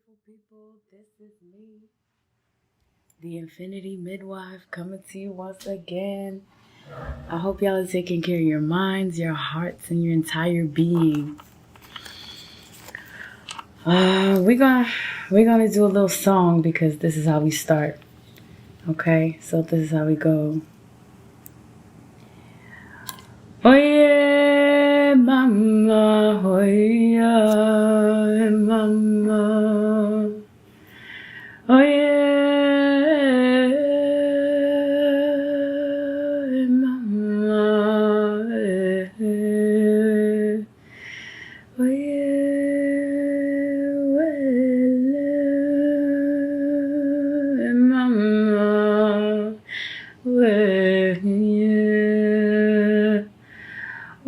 beautiful people. This is me, the Infinity Midwife, coming to you once again. I hope y'all are taking care of your minds, your hearts, and your entire being. We're gonna do a little song because this is how we start. Okay, so this is how we go. Oh yeah, mama, oh yeah, mama, oh yeah, mama, oh yeah, mama, yeah.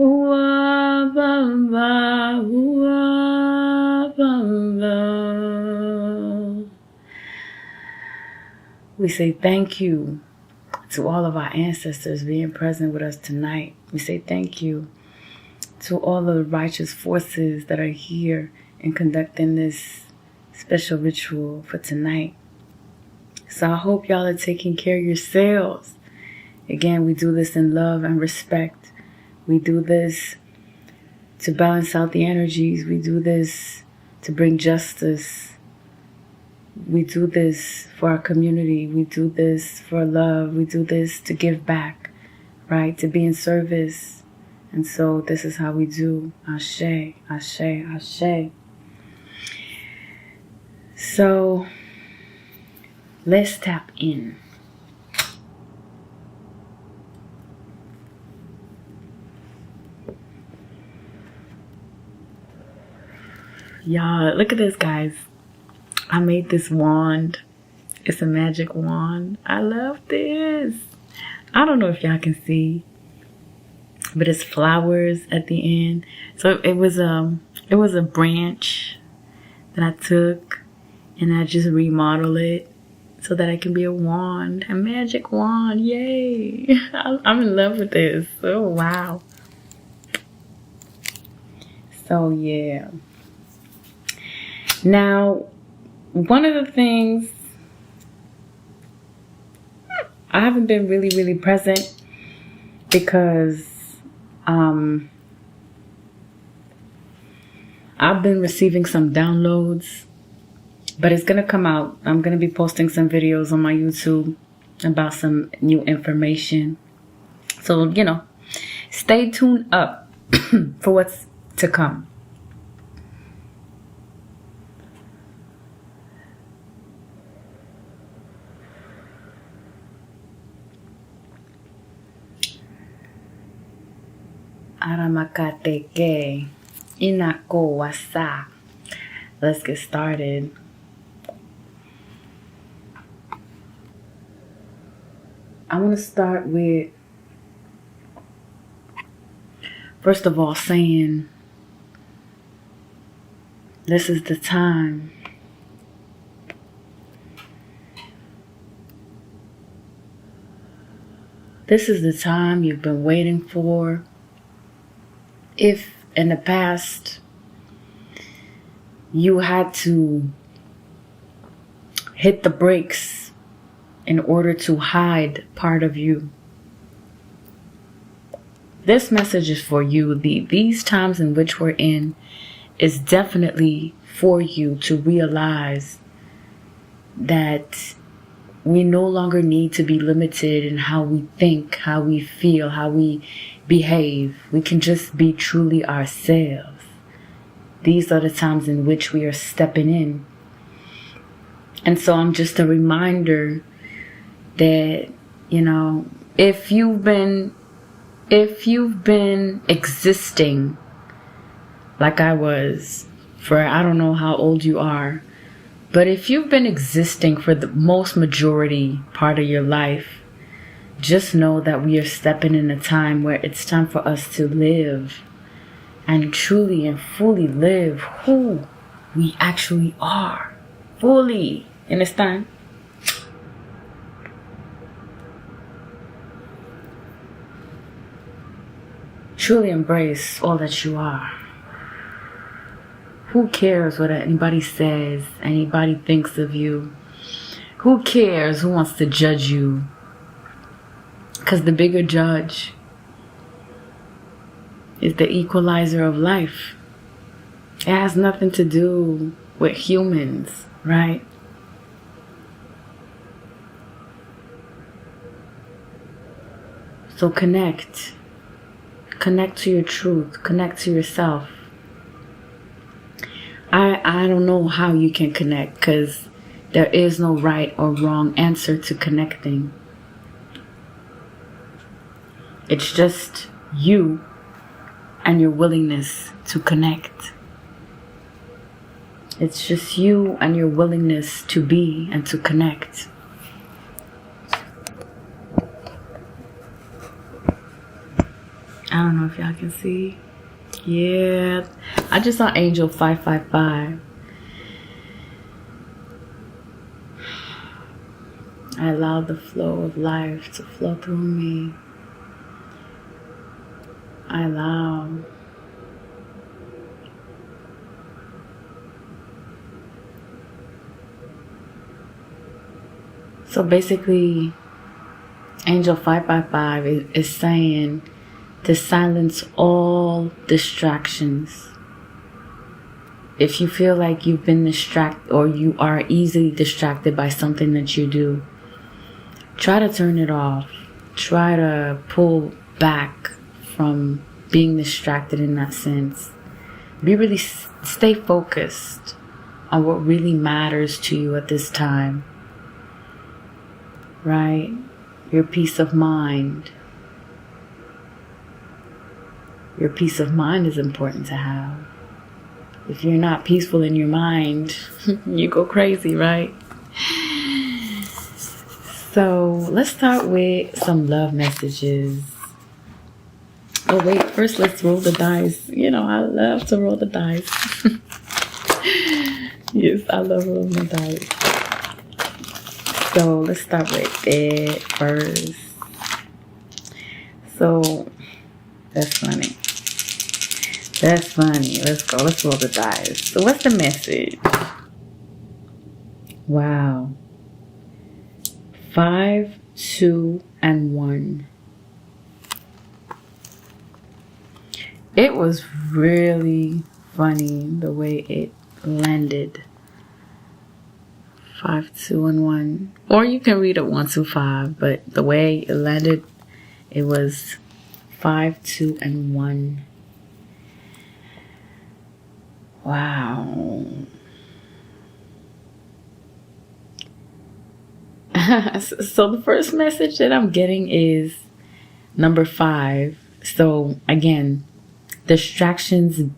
Ooh-ah, ba-ba, ooh-ah, ba-ba. We say thank you to all of our ancestors being present with us tonight. We say thank you to all the righteous forces that are here and conducting this special ritual for tonight. So I hope y'all are taking care of yourselves. Again, we do this in love and respect. We do this to balance out the energies. We do this to bring justice. We do this for our community. We do this for love. We do this to give back, right? To be in service. And so this is how we do. Ashe, ashe, ashe. So let's tap in. Y'all, look at this, guys. I made this wand. It's a magic wand. I love this. I don't know if y'all can see, but it's flowers at the end. So it was a branch that I took and I just remodeled it so that it can be a wand, a magic wand. Yay! I'm in love with this. Oh wow. So yeah. Now, one of the things, I haven't been really present because I've been receiving some downloads, but it's gonna come out. I'm gonna be posting some videos on my YouTube about some new information. So, stay tuned up for what's to come. Aramakateke inako wasa. Let's get started. I want to start with, first of all, saying this is the time. This is the time you've been waiting for. If in the past you had to hit the brakes in order to hide part of you, this message is for you. These times in which we're in is definitely for you to realize that we no longer need to be limited in how we think, how we feel, how we behave. We can just be truly ourselves. These are the times in which we are stepping in. And so I'm just a reminder that, if you've been existing like I was for, I don't know how old you are, but if you've been existing for the most majority part of your life, just know that we are stepping in a time where it's time for us to live and truly and fully live who we actually are. Fully. Understand? Truly embrace all that you are. Who cares what anybody says, anybody thinks of you? Who cares who wants to judge you? Because the bigger judge is the equalizer of life. It has nothing to do with humans, right? So connect. Connect to your truth. Connect to yourself. I don't know how you can connect, because there is no right or wrong answer to connecting. It's just you and your willingness to connect. It's just you and your willingness to be and to connect. I don't know if y'all can see. Yeah, I just saw Angel 555. I allow the flow of life to flow through me. I allow. So basically, Angel 555 is saying to silence all distractions. If you feel like you've been distracted, or you are easily distracted by something that you do, try to turn it off. Try to pull back from being distracted in that sense. Stay focused on what really matters to you at this time. Right? Your peace of mind. Your peace of mind is important to have. If you're not peaceful in your mind, you go crazy, right? So let's start with some love messages. Oh wait, first let's roll the dice. You know, I love to roll the dice. Yes, I love rolling the dice. So let's start with it first. So that's funny. That's funny. Let's go. Let's roll the dice. So what's the message? Wow. 5, 2, and 1. It was really funny the way it landed. 5, 2, and 1. Or you can read it 1, 2, 5. But the way it landed, it was 5, 2, and 1. Wow. So the first message that I'm getting is number 5. So again, distractions,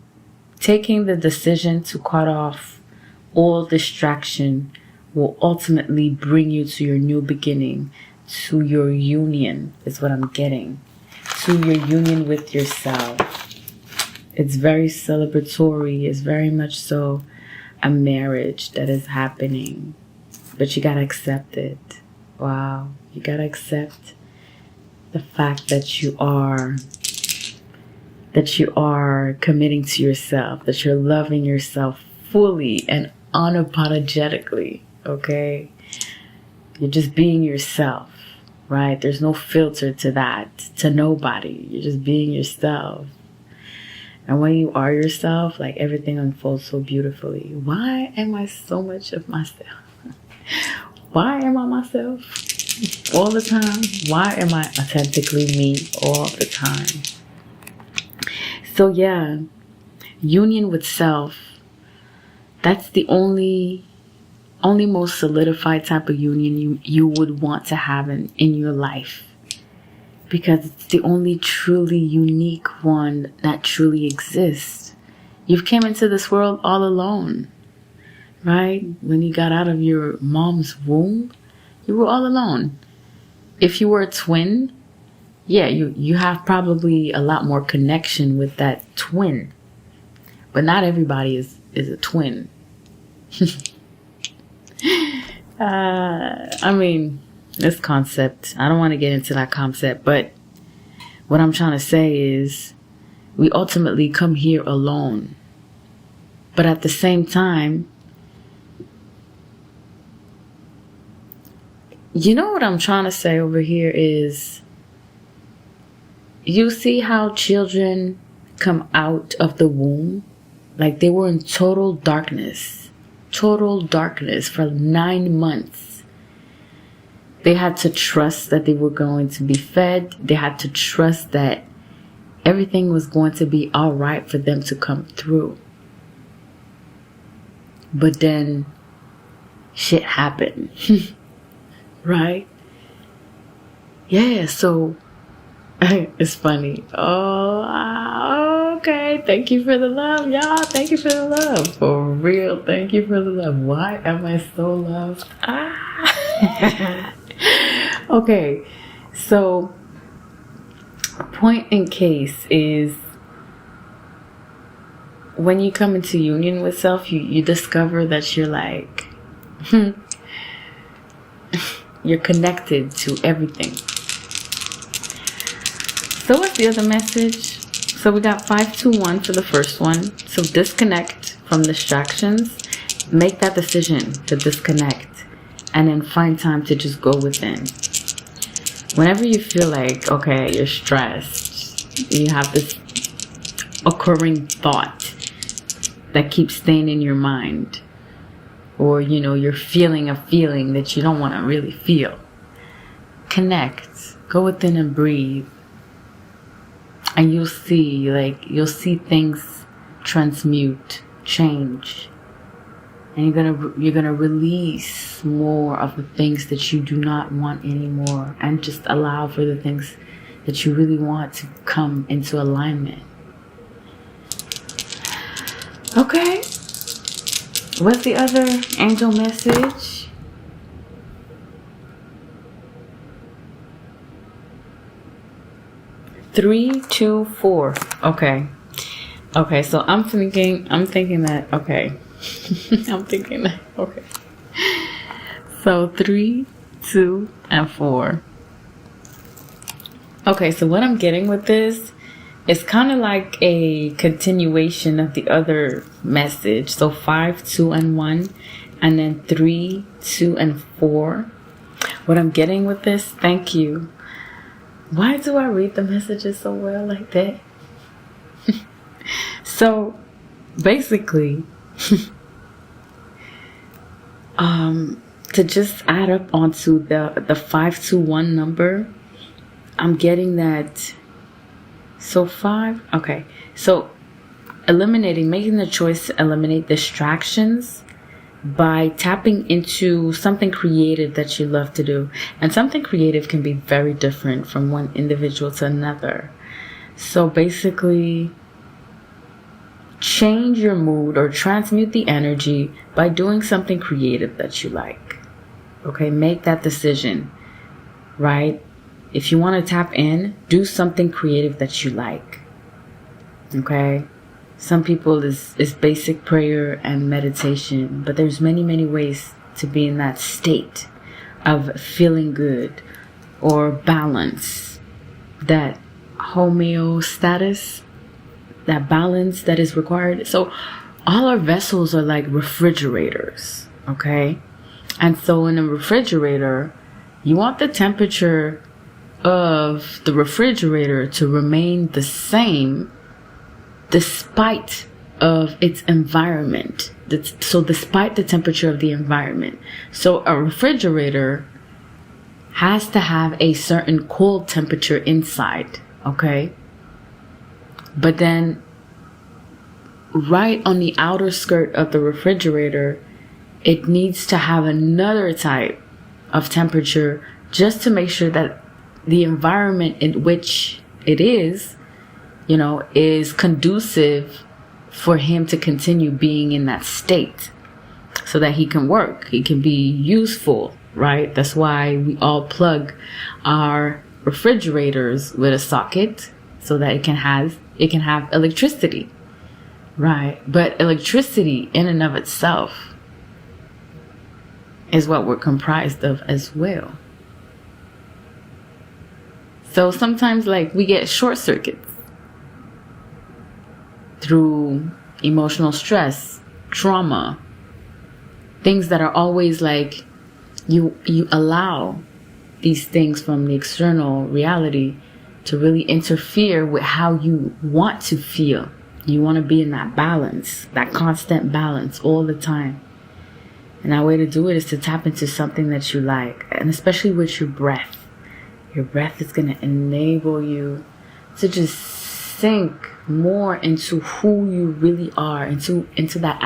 taking the decision to cut off all distraction will ultimately bring you to your new beginning, to your union is what I'm getting, to your union with yourself. It's very celebratory. It's very much so a marriage that is happening. But you gotta accept it. Wow. You gotta accept the fact that you are committing to yourself, that you're loving yourself fully and unapologetically, okay? You're just being yourself, right? There's no filter to that, to nobody. You're just being yourself. And when you are yourself, like, everything unfolds so beautifully. Why am I so much of myself? Why am I myself all the time? Why am I authentically me all the time? So yeah, union with self, that's the only most solidified type of union you would want to have in your life. Because it's the only truly unique one that truly exists. You've came into this world all alone, right? When you got out of your mom's womb, you were all alone. If you were a twin, yeah, you have probably a lot more connection with that twin. But not everybody is a twin. I mean, this concept, I don't want to get into that concept, but what I'm trying to say is we ultimately come here alone. But at the same time, you know what I'm trying to say over here is, you see how children come out of the womb? Like they were in total darkness for 9 months. They had to trust that they were going to be fed. They had to trust that everything was going to be all right for them to come through. But then shit happened. Right? Yeah, so it's funny. Oh, okay. Thank you for the love, y'all. Thank you for the love. For real, thank you for the love. Why am I so loved? Okay, so point in case is when you come into union with self, you discover that you're like, you're connected to everything. So what's the other message? So we got 521 for the first one. So disconnect from distractions. Make that decision to disconnect. And then find time to just go within. Whenever you feel like, okay, you're stressed, you have this occurring thought that keeps staying in your mind, or you're feeling a feeling that you don't want to really feel, connect, go within and breathe, and you'll see things transmute, change, and you're gonna release more of the things that you do not want anymore, and just allow for the things that you really want to come into alignment. Okay. What's the other angel message? Three, 2, 4. Okay. Okay, so I'm thinking that, okay. I'm thinking that, okay. So 3, 2, and 4. Okay, so what I'm getting with this, it's kind of like a continuation of the other message. So 5, 2, and 1, and then 3, 2, and 4. What I'm getting with this, thank you. Why do I read the messages so well like that? So basically, to just add up onto the 521 number, I'm getting that. So 5, okay. So making the choice to eliminate distractions by tapping into something creative that you love to do. And something creative can be very different from one individual to another. So basically, change your mood or transmute the energy by doing something creative that you like. Okay, make that decision, right? If you want to tap in, do something creative that you like. Okay? Some people is basic prayer and meditation, but there's many, many ways to be in that state of feeling good or balance, that homeostasis, that balance that is required. So all our vessels are like refrigerators, okay? And so in a refrigerator, you want the temperature of the refrigerator to remain the same despite of its environment. So despite the temperature of the environment. So a refrigerator has to have a certain cold temperature inside, okay? But then right on the outer skirt of the refrigerator, it needs to have another type of temperature just to make sure that the environment in which it is conducive for him to continue being in that state so that he can work, he can be useful, right? That's why we all plug our refrigerators with a socket so that it can have electricity, right? But electricity in and of itself is what we're comprised of as well. So sometimes we get short circuits through emotional stress, trauma, things that are always like you allow these things from the external reality to really interfere with how you want to feel. You want to be in that balance, that constant balance all the time. And that way to do it is to tap into something that you like, and especially with your breath. Your breath is going to enable you to just sink more into who you really are, into that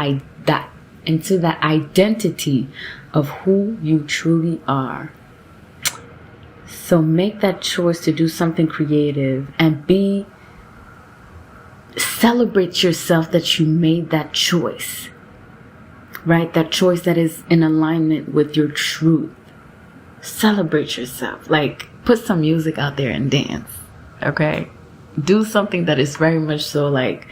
identity of who you truly are. So make that choice to do something creative and celebrate yourself that you made that choice, right? That choice that is in alignment with your truth. Celebrate yourself. Like, put some music out there and dance, okay? Do something that is very much so like,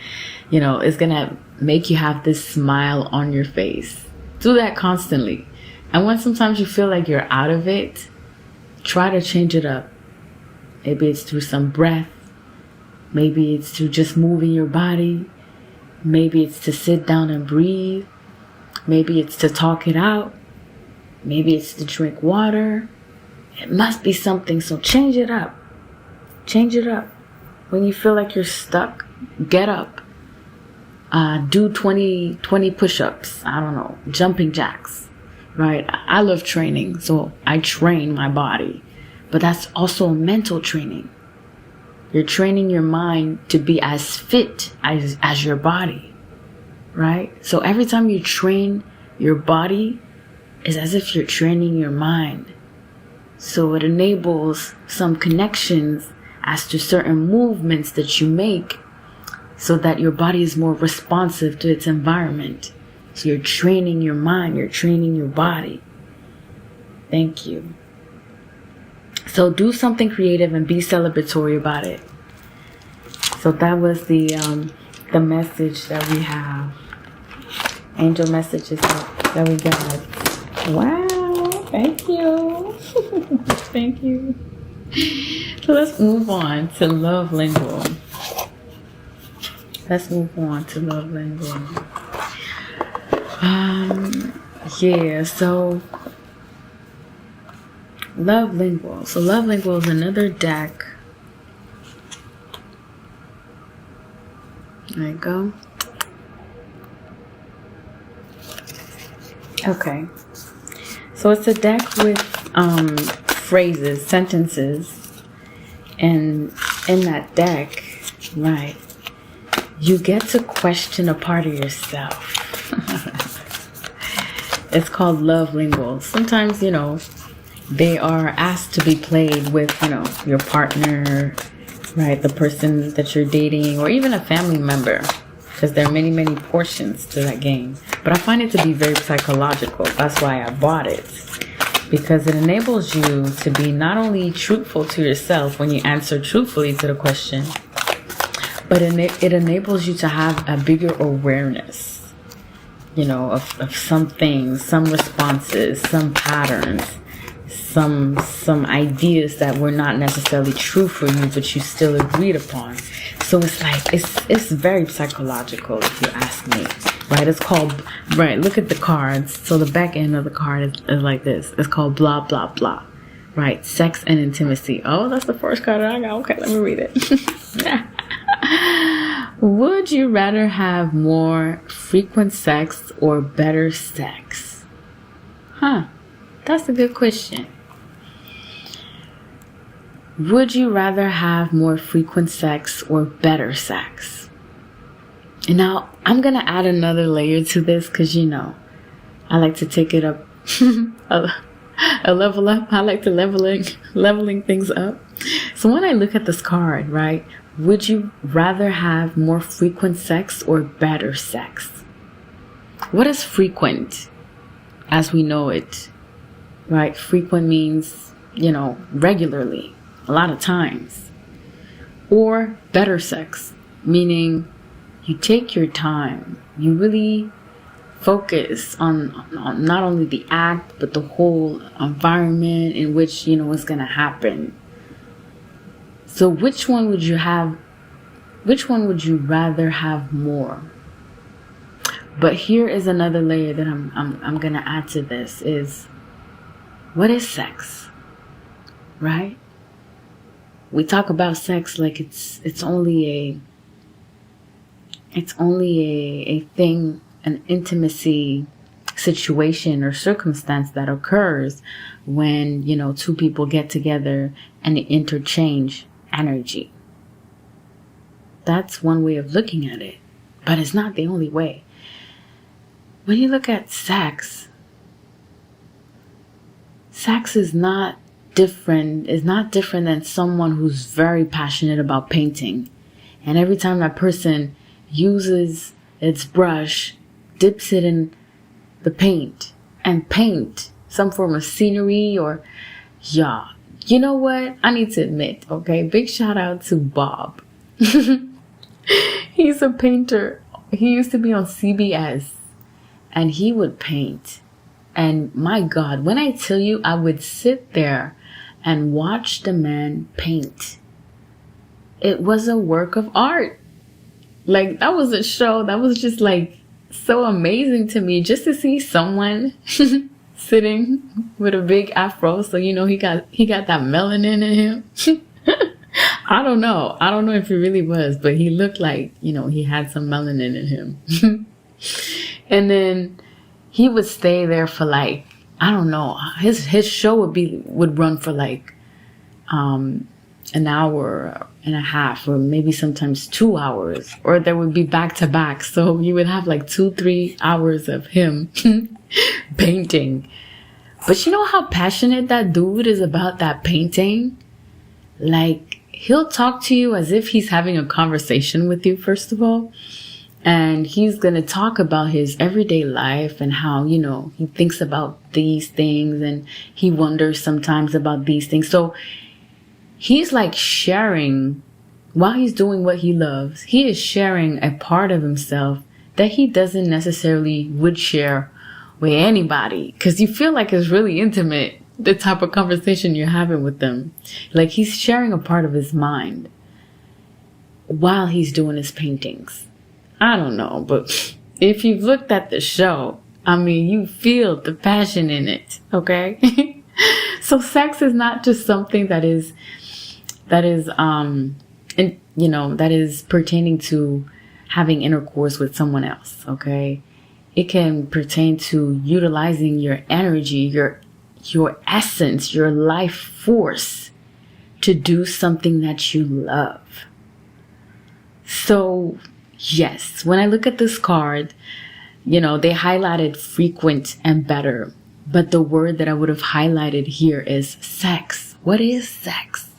it's gonna make you have this smile on your face. Do that constantly. And when sometimes you feel like you're out of it, try to change it up. Maybe it's through some breath. Maybe it's through just moving your body. Maybe it's to sit down and breathe. Maybe it's to talk it out. Maybe it's to drink water. It must be something, so change it up. Change it up. When you feel like you're stuck, get up. Do 20 push-ups. I don't know, jumping jacks, right? I love training, so I train my body. But that's also a mental training. You're training your mind to be as fit as your body, right? So every time you train your body, it's as if you're training your mind. So it enables some connections as to certain movements that you make so that your body is more responsive to its environment. So you're training your mind, you're training your body. Thank you. So do something creative and be celebratory about it. So that was the message that we have. Angel messages that we got. Wow, thank you. Thank you. So let's move on to love lingual. So love lingual. So love lingual is another deck. There you go. Okay. So it's a deck with phrases, sentences. And in that deck, right, you get to question a part of yourself. It's called love lingual. Sometimes, they are asked to be played with, your partner, right, the person that you're dating, or even a family member, because there are many, many portions to that game. But I find it to be very psychological. That's why I bought it, because it enables you to be not only truthful to yourself when you answer truthfully to the question, but it enables you to have a bigger awareness, of some things, some responses, some patterns, some ideas that were not necessarily true for you, but you still agreed upon. So it's like, it's very psychological, if you ask me, right? It's called, right, look at the cards. So the back end of the card is like this. It's called blah, blah, blah, right? Sex and intimacy. Oh, that's the first card I got. Okay, let me read it. Would you rather have more frequent sex or better sex? That's a good question. Would you rather have more frequent sex or better sex? And now I'm going to add another layer to this because, I like to take it up a level up. I like to leveling things up. So when I look at this card, right, would you rather have more frequent sex or better sex? What is frequent as we know it, right? Frequent means, regularly. A lot of times. Or better sex, meaning you take your time. You really focus on not only the act, but the whole environment in which, it's going to happen. So which one would you rather have more? But here is another layer that I'm gonna add to this is, what is sex? Right? We talk about sex like it's only a thing, an intimacy situation or circumstance that occurs when, you know, two people get together and interchange energy. That's one way of looking at it, but it's not the only way. When you look at sex is not different than someone who's very passionate about painting. And every time that person uses its brush, dips it in the paint and paint some form of scenery or, yeah, you know what? I need to admit, okay, big shout out to Bob. He's a painter. He used to be on CBS and he would paint. And my God, when I tell you, I would sit there and watch the man paint. It was a work of art. Like, that was a show that was just like so amazing to me, just to see someone sitting with a big afro. So, you know, he got that melanin in him. I don't know if he really was, but he looked like, you know, he had some melanin in him. And then he would stay there for like, I don't know, his show would run for like an hour and a half, or maybe sometimes 2 hours, or there would be back to back. So you would have like 2-3 hours of him painting. But you know how passionate that dude is about that painting? Like, he'll talk to you as if he's having a conversation with you, first of all. And he's going to talk about his everyday life and how, you know, he thinks about these things and he wonders sometimes about these things. So he's like sharing, while he's doing what he loves, he is sharing a part of himself that he doesn't necessarily would share with anybody. Because you feel like it's really intimate, the type of conversation you're having with them. Like, he's sharing a part of his mind while he's doing his paintings. I don't know, but if you've looked at the show, I mean, you feel the passion in it, okay? So sex is not just something that is pertaining to having intercourse with someone else, okay? It can pertain to utilizing your energy, your essence, your life force to do something that you love. So, yes, when I look at this card, you know, they highlighted frequent and better. But the word that I would have highlighted here is sex. What is sex?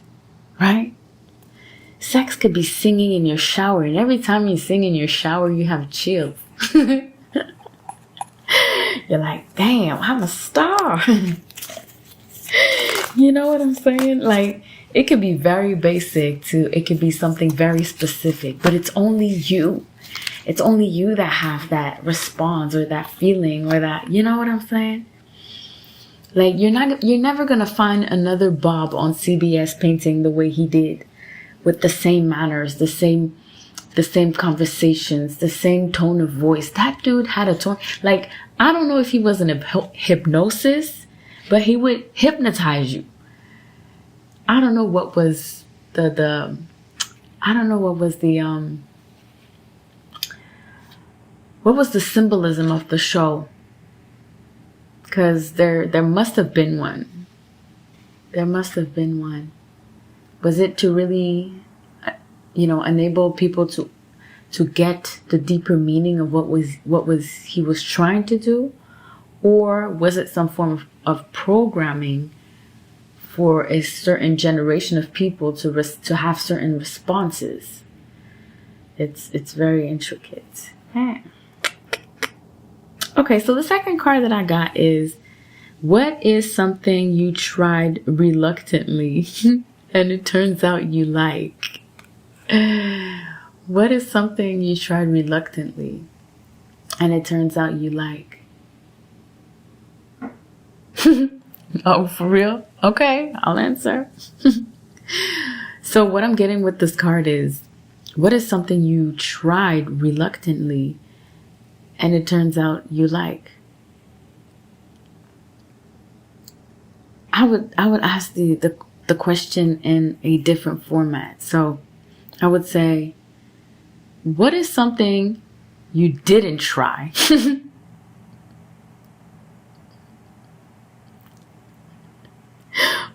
Right? Sex could be singing in your shower. And every time you sing in your shower, you have chills. You're like, damn, I'm a star. You know what I'm saying? Like, it could be very basic to, it could be something very specific, but it's only you. It's only you that have that response or that feeling or that, you know what I'm saying? Like, you're never going to find another Bob on CBS painting the way he did, with the same manners, the same conversations, the same tone of voice. That dude had a tone. Like, I don't know if he was in a hypnosis, but he would hypnotize you. I don't know what was the symbolism of the show. Because there must have been one. There must have been one. Was it to really, enable people to get the deeper meaning of what he was trying to do? Or was it some form of programming for a certain generation of people to have certain responses? It's very intricate. Yeah. Okay, so the second card that I got is, what is something you tried reluctantly and it turns out you like? What is something you tried reluctantly and it turns out you like? Oh, for real? Okay, I'll answer. So what I'm getting with this card is, what is something you tried reluctantly and it turns out you like? I would ask the question in a different format. So I would say, what is something you didn't try?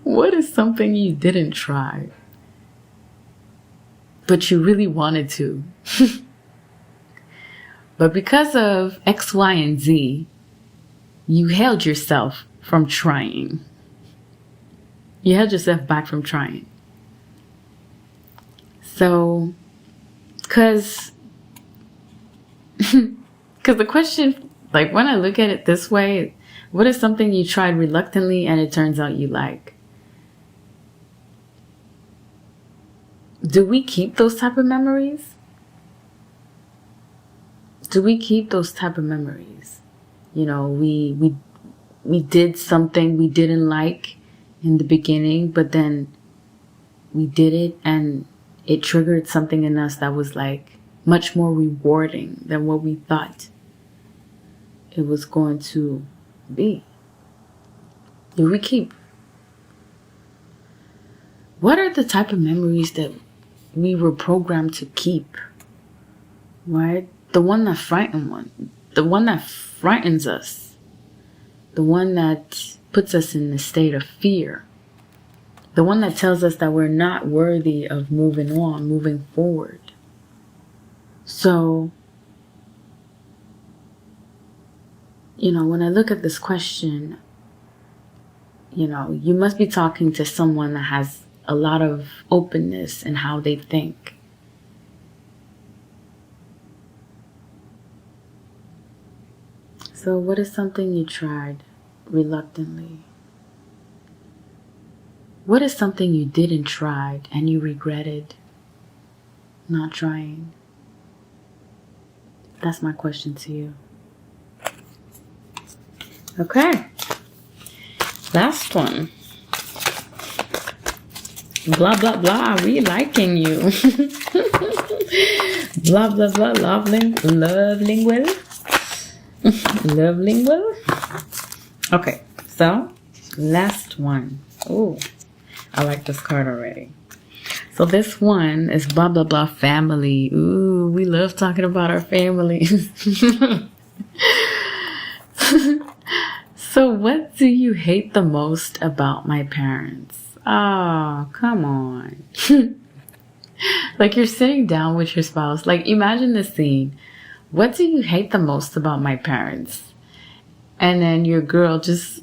What is something you didn't try, but you really wanted to? But because of X, Y, and Z, you held yourself from trying. You held yourself back from trying. So, because the question, like when I look at it this way, what is something you tried reluctantly and it turns out you like? Do we keep those type of memories? Do we keep those type of memories? You know, we did something we didn't like in the beginning, but then we did it and it triggered something in us that was like much more rewarding than what we thought it was going to be. Do we keep? What are the type of memories that we were programmed to keep? Right? The one that frightens us. The one that puts us in a state of fear. The one that tells us that we're not worthy of moving on, moving forward. So, you know, when I look at this question, you know, you must be talking to someone that has a lot of openness in how they think. So what is something you tried reluctantly? What is something you didn't try and you regretted not trying? That's my question to you. Okay. Last one. Blah, blah, blah. We liking you. Blah, blah, blah. Love lingual. Love lingual. Okay. So, last one. Ooh. I like this card already. So this one is blah, blah, blah family. Ooh, we love talking about our families. So what do you hate the most about my parents? Oh, come on. Like you're sitting down with your spouse. Like imagine the scene. What do you hate the most about my parents? And then your girl just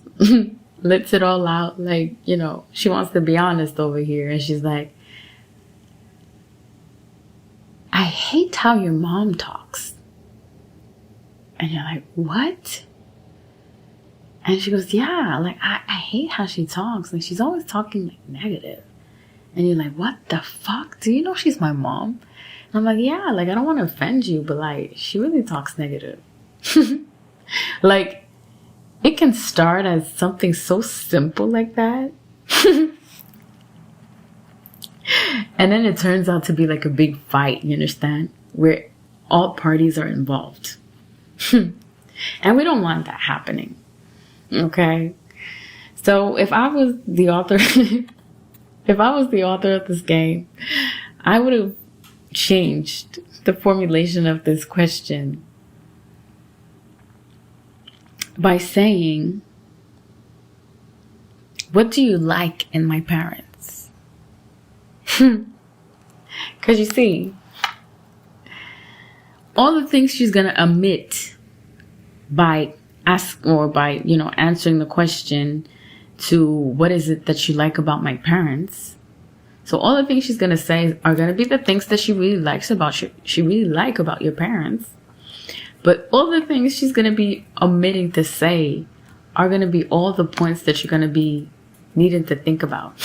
lets it all out. Like, you know, she wants to be honest over here. And she's like, I hate how your mom talks. And you're like, what? And she goes, yeah, like, I hate how she talks. Like, she's always talking, like, negative. And you're like, what the fuck? Do you know she's my mom? And I'm like, yeah, like, I don't want to offend you, but, like, she really talks negative. Like, it can start as something so simple like that. And then it turns out to be like a big fight, you understand? Where all parties are involved. And we don't want that happening. Okay? So if I was the author, of this game, I would have changed the formulation of this question by saying, what do you like in my parents? Because you see, all the things she's going to omit by answering the question to what is it that you like about my parents. So all the things she's going to say are going to be the things that she really likes about you. She really like about your parents. But all the things she's going to be omitting to say are going to be all the points that you're going to be needing to think about.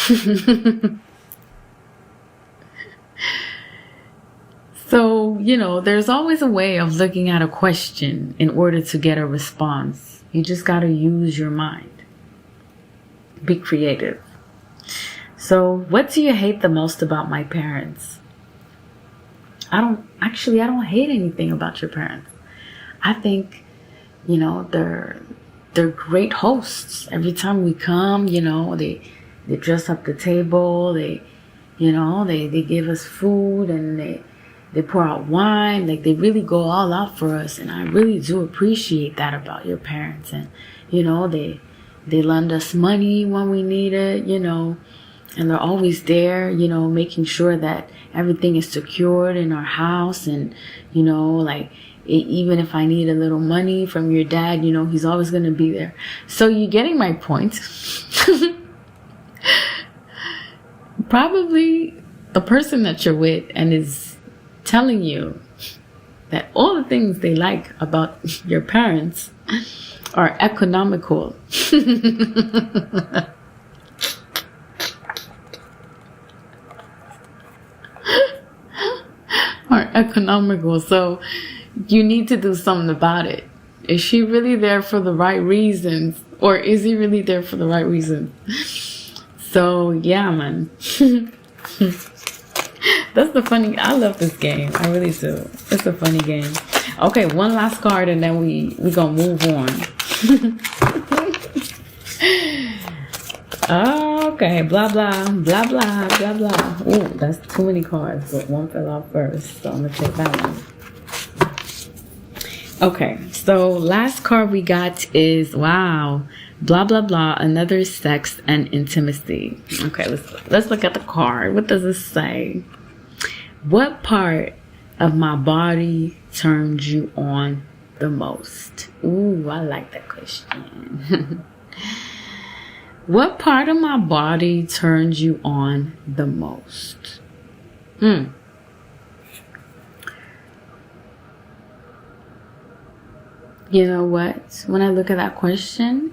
So, you know, there's always a way of looking at a question in order to get a response. You just got to use your mind. Be creative. So, what do you hate the most about my parents? I don't hate anything about your parents. I think, they're great hosts. Every time we come, they dress up the table. They give us food, and they pour out wine. Like, they really go all out for us. And I really do appreciate that about your parents. And, they lend us money when we need it, and they're always there, making sure that everything is secured in our house. And, even if I need a little money from your dad, he's always going to be there. So you're getting my point. Probably the person that you're with and is telling you that all the things they like about your parents are economical. Are economical. So you need to do something about it. Is she really there for the right reasons? Or is he really there for the right reasons? So yeah, man. That's the funny. I love this game. I really do. It's a funny game. Okay, one last card and then we gonna move on. Okay, blah blah blah blah blah blah. Ooh, that's too many cards, but one fell off first, so I'm gonna take that one. Okay, so last card we got is blah blah blah, another sex and intimacy. Okay, let's look at the card. What does it say? What part of my body turns you on the most? Ooh, I like that question. What part of my body turns you on the most? You know what? When I look at that question,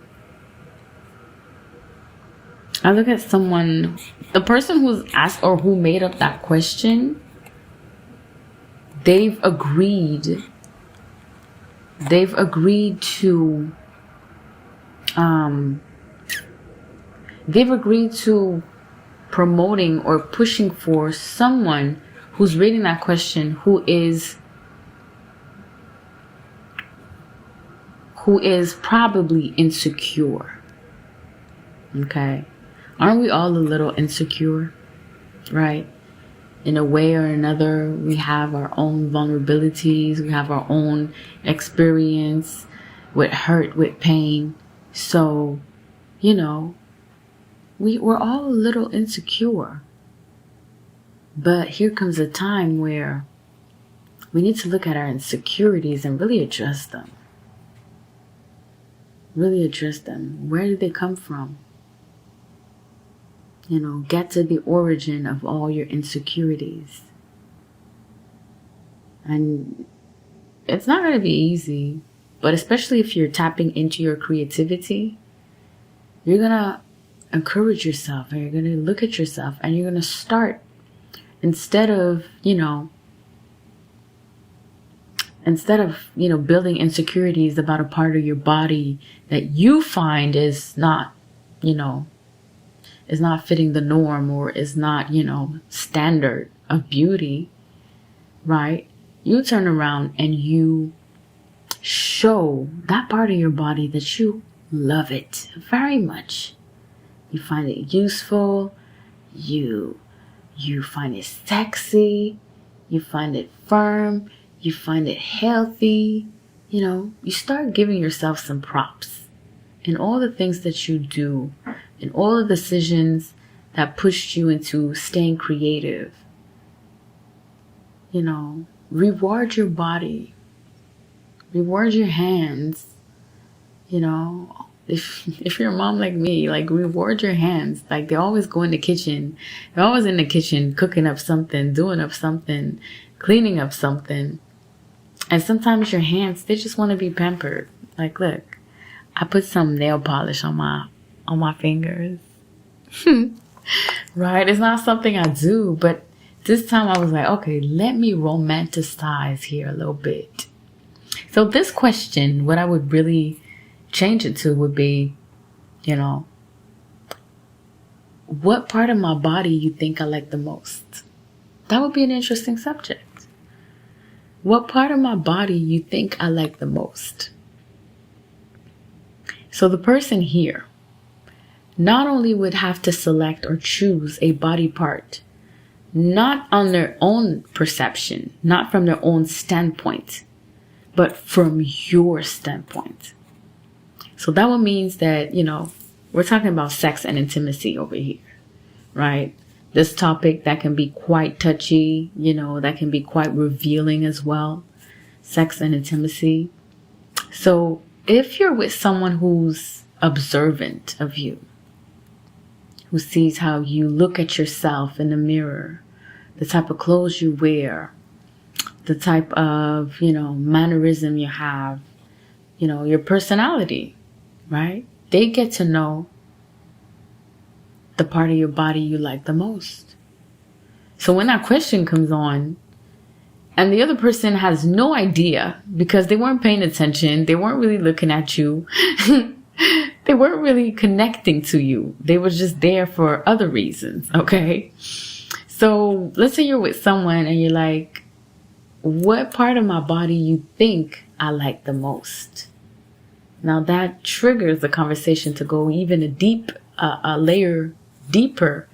I look at the person who's asked or who made up that question, they've agreed to promoting or pushing for someone who's reading that question who is probably insecure. Okay? Aren't we all a little insecure? Right? In a way or another, we have our own vulnerabilities. We have our own experience with hurt, with pain. So, we're all a little insecure. But here comes a time where we need to look at our insecurities and really address them. Really address them. Where did they come from? Get to the origin of all your insecurities. And it's not going to be easy, but especially if you're tapping into your creativity, you're going to encourage yourself and you're going to look at yourself and you're going to start instead of building insecurities about a part of your body that you find is not fitting the norm or is not, standard of beauty, right? You turn around and you show that part of your body that you love it very much. You find it useful. You find it sexy. You find it firm. You find it healthy. You start giving yourself some props in all the things that you do, in all the decisions that pushed you into staying creative. Reward your body. Reward your hands. If you're a mom like me, reward your hands. They're always going to the kitchen. They're always in the kitchen cooking up something, doing up something, cleaning up something. And sometimes your hands, they just want to be pampered. Look, I put some nail polish on my fingers. Right? It's not something I do, but this time I was like, okay, let me romanticize here a little bit. So this question, what I would really change it to would be, what part of my body you think I like the most? That would be an interesting subject. what part of my body you think I like the most? So the person here not only would have to select or choose a body part, not on their own perception, not from their own standpoint, but from your standpoint. So that one means that, we're talking about sex and intimacy over here, right? This topic that can be quite touchy, that can be quite revealing as well. Sex and intimacy. So if you're with someone who's observant of you, who sees how you look at yourself in the mirror, the type of clothes you wear, the type of, mannerism you have, your personality, right? They get to know the part of your body you like the most. So when that question comes on, and the other person has no idea because they weren't paying attention, they weren't really looking at you, they weren't really connecting to you. They were just there for other reasons, okay? So let's say you're with someone and you're like, what part of my body you think I like the most? Now that triggers the conversation to go even a layer deeper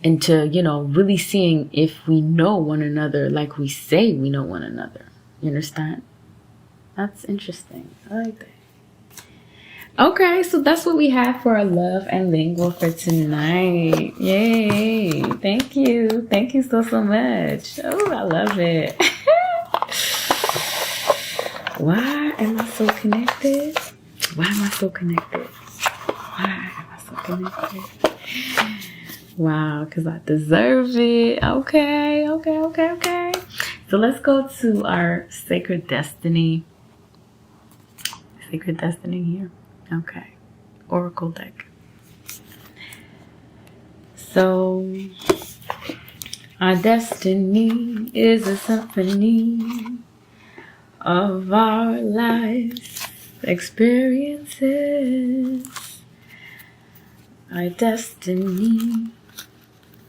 into, really seeing if we know one another like we say we know one another. You understand? That's interesting. I like that. Okay, so that's what we have for our love and lingua for tonight. Yay. Thank you. Thank you so much. Oh, I love it. Why am I so connected? Why am I so connected? Why am I so connected? Wow, because I deserve it. Okay. So let's go to our sacred destiny. Sacred destiny here. Okay. Oracle deck. So, our destiny is a symphony of our lives, experiences. Our destiny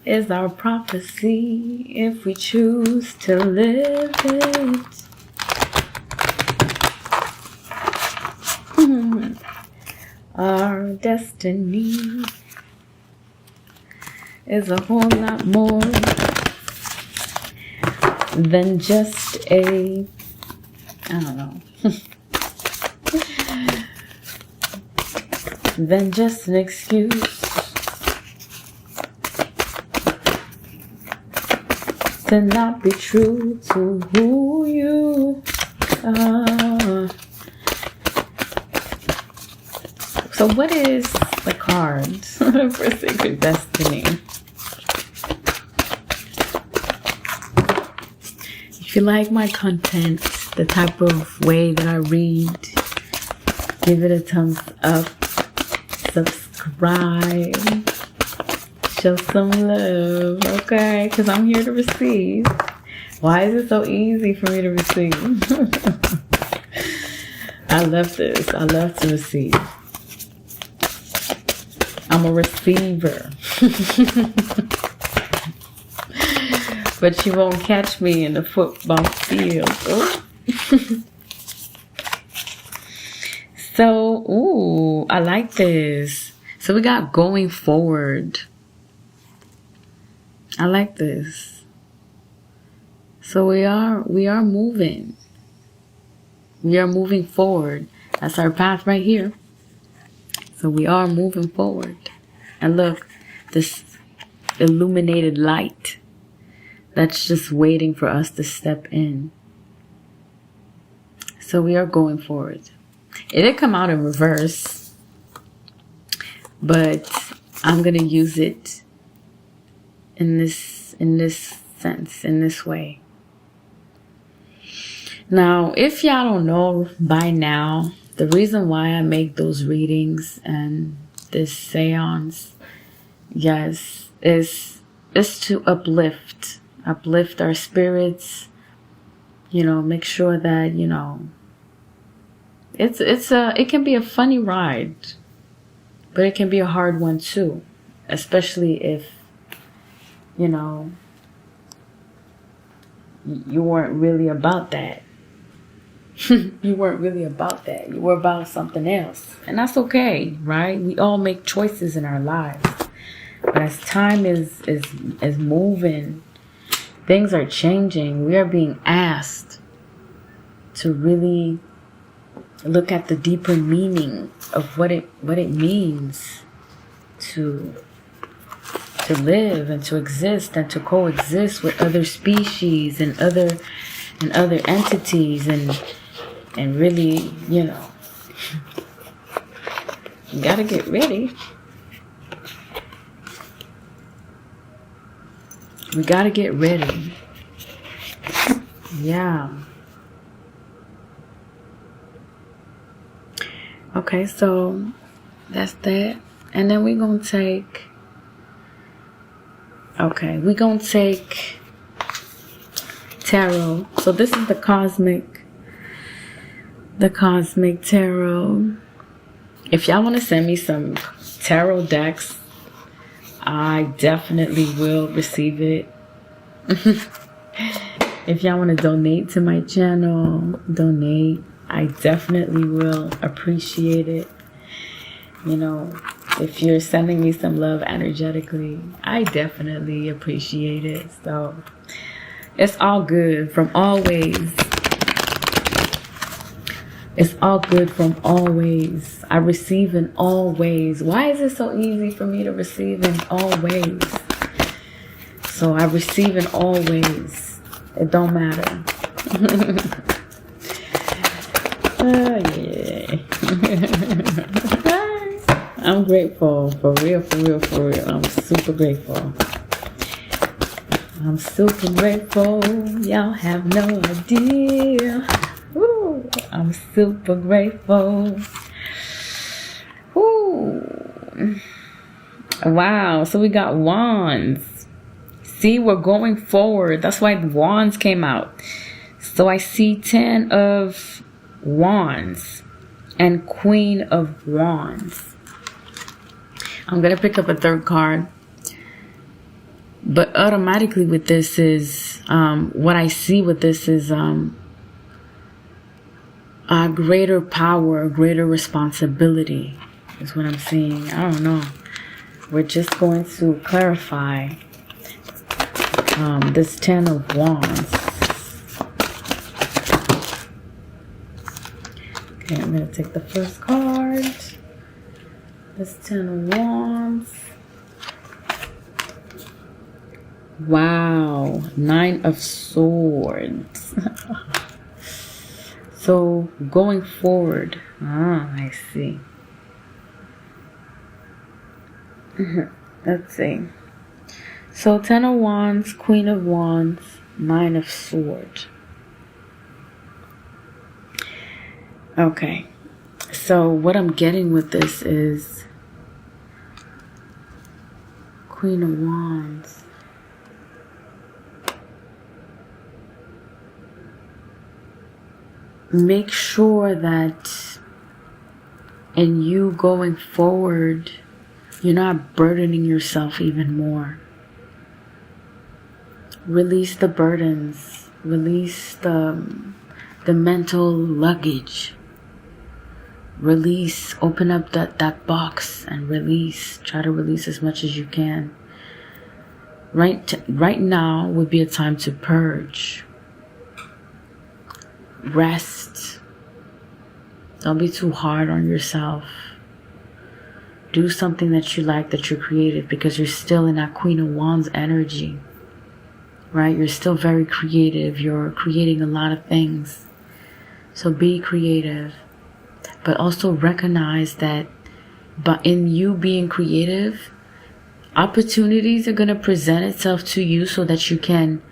is our prophecy if we choose to live it. Our destiny is a whole lot more than just than just an excuse to not be true to who you are. So what is the cards for Sacred Destiny? If you like my content, the type of way that I read, give it a thumbs up, subscribe, show some love, okay? Because I'm here to receive. Why is it so easy for me to receive? I love this. I love to receive. I'm a receiver. But you won't catch me in the football field. Oh. So, I like this. So we got going forward. I like this. So we are moving. We are moving forward. That's our path right here. So we are moving forward. And look, this illuminated light that's just waiting for us to step in. So we are going forward. It did come out in reverse, but I'm going to use it in this sense, in this way. Now, if y'all don't know by now, the reason why I make those readings and this seance, yes, is to uplift our spirits, make sure that, it can be a funny ride, but it can be a hard one too, especially if, you weren't really about that. You weren't really about that. You were about something else. And that's okay, right? We all make choices in our lives. But as time is moving, things are changing. We are being asked to really look at the deeper meaning of what it means to live and to exist and to coexist with other species and other entities and really, you know, you gotta get ready. We gotta get ready. Yeah. Okay, so that's that. And then we're gonna take, tarot. So this is the cosmic tarot. If y'all want to send me some tarot decks, I definitely will receive it. If y'all want to donate to my channel, donate. I definitely will appreciate it. You know, if you're sending me some love energetically, I definitely appreciate it. So it's all good from all ways. It's all good from all ways. I receive in all ways. Why is it so easy for me to receive in all ways? So I receive in all ways. It don't matter. Oh, yeah. I'm grateful. For real. I'm super grateful. I'm super grateful. Y'all have no idea. Woo. I'm super grateful. Woo. Wow. So we got wands. See, we're going forward. That's why wands came out. So I see 10 of wands and Queen of Wands. I'm going to pick up a third card. But automatically with this is, what I see with this is a greater power, greater responsibility is what I'm seeing. I don't know. We're just going to clarify this 10 of Wands. Okay, I'm going to take the first card. This 10 of Wands. Wow, 9 of Swords. So going forward, I see. Let's see. So 10 of Wands, Queen of Wands, 9 of Swords. Okay, so what I'm getting with this is Queen of Wands. Make sure that in you going forward, you're not burdening yourself even more. Release the burdens. Release the mental luggage. Release, open up that box and release. Try to release as much as you can. Right now would be a time to purge. Rest. Don't be too hard on yourself. Do something that you like, that you're creative, because you're still in that Queen of Wands energy. Right? You're still very creative. You're creating a lot of things. So be creative. But also recognize that in you being creative, opportunities are going to present itself to you so that you can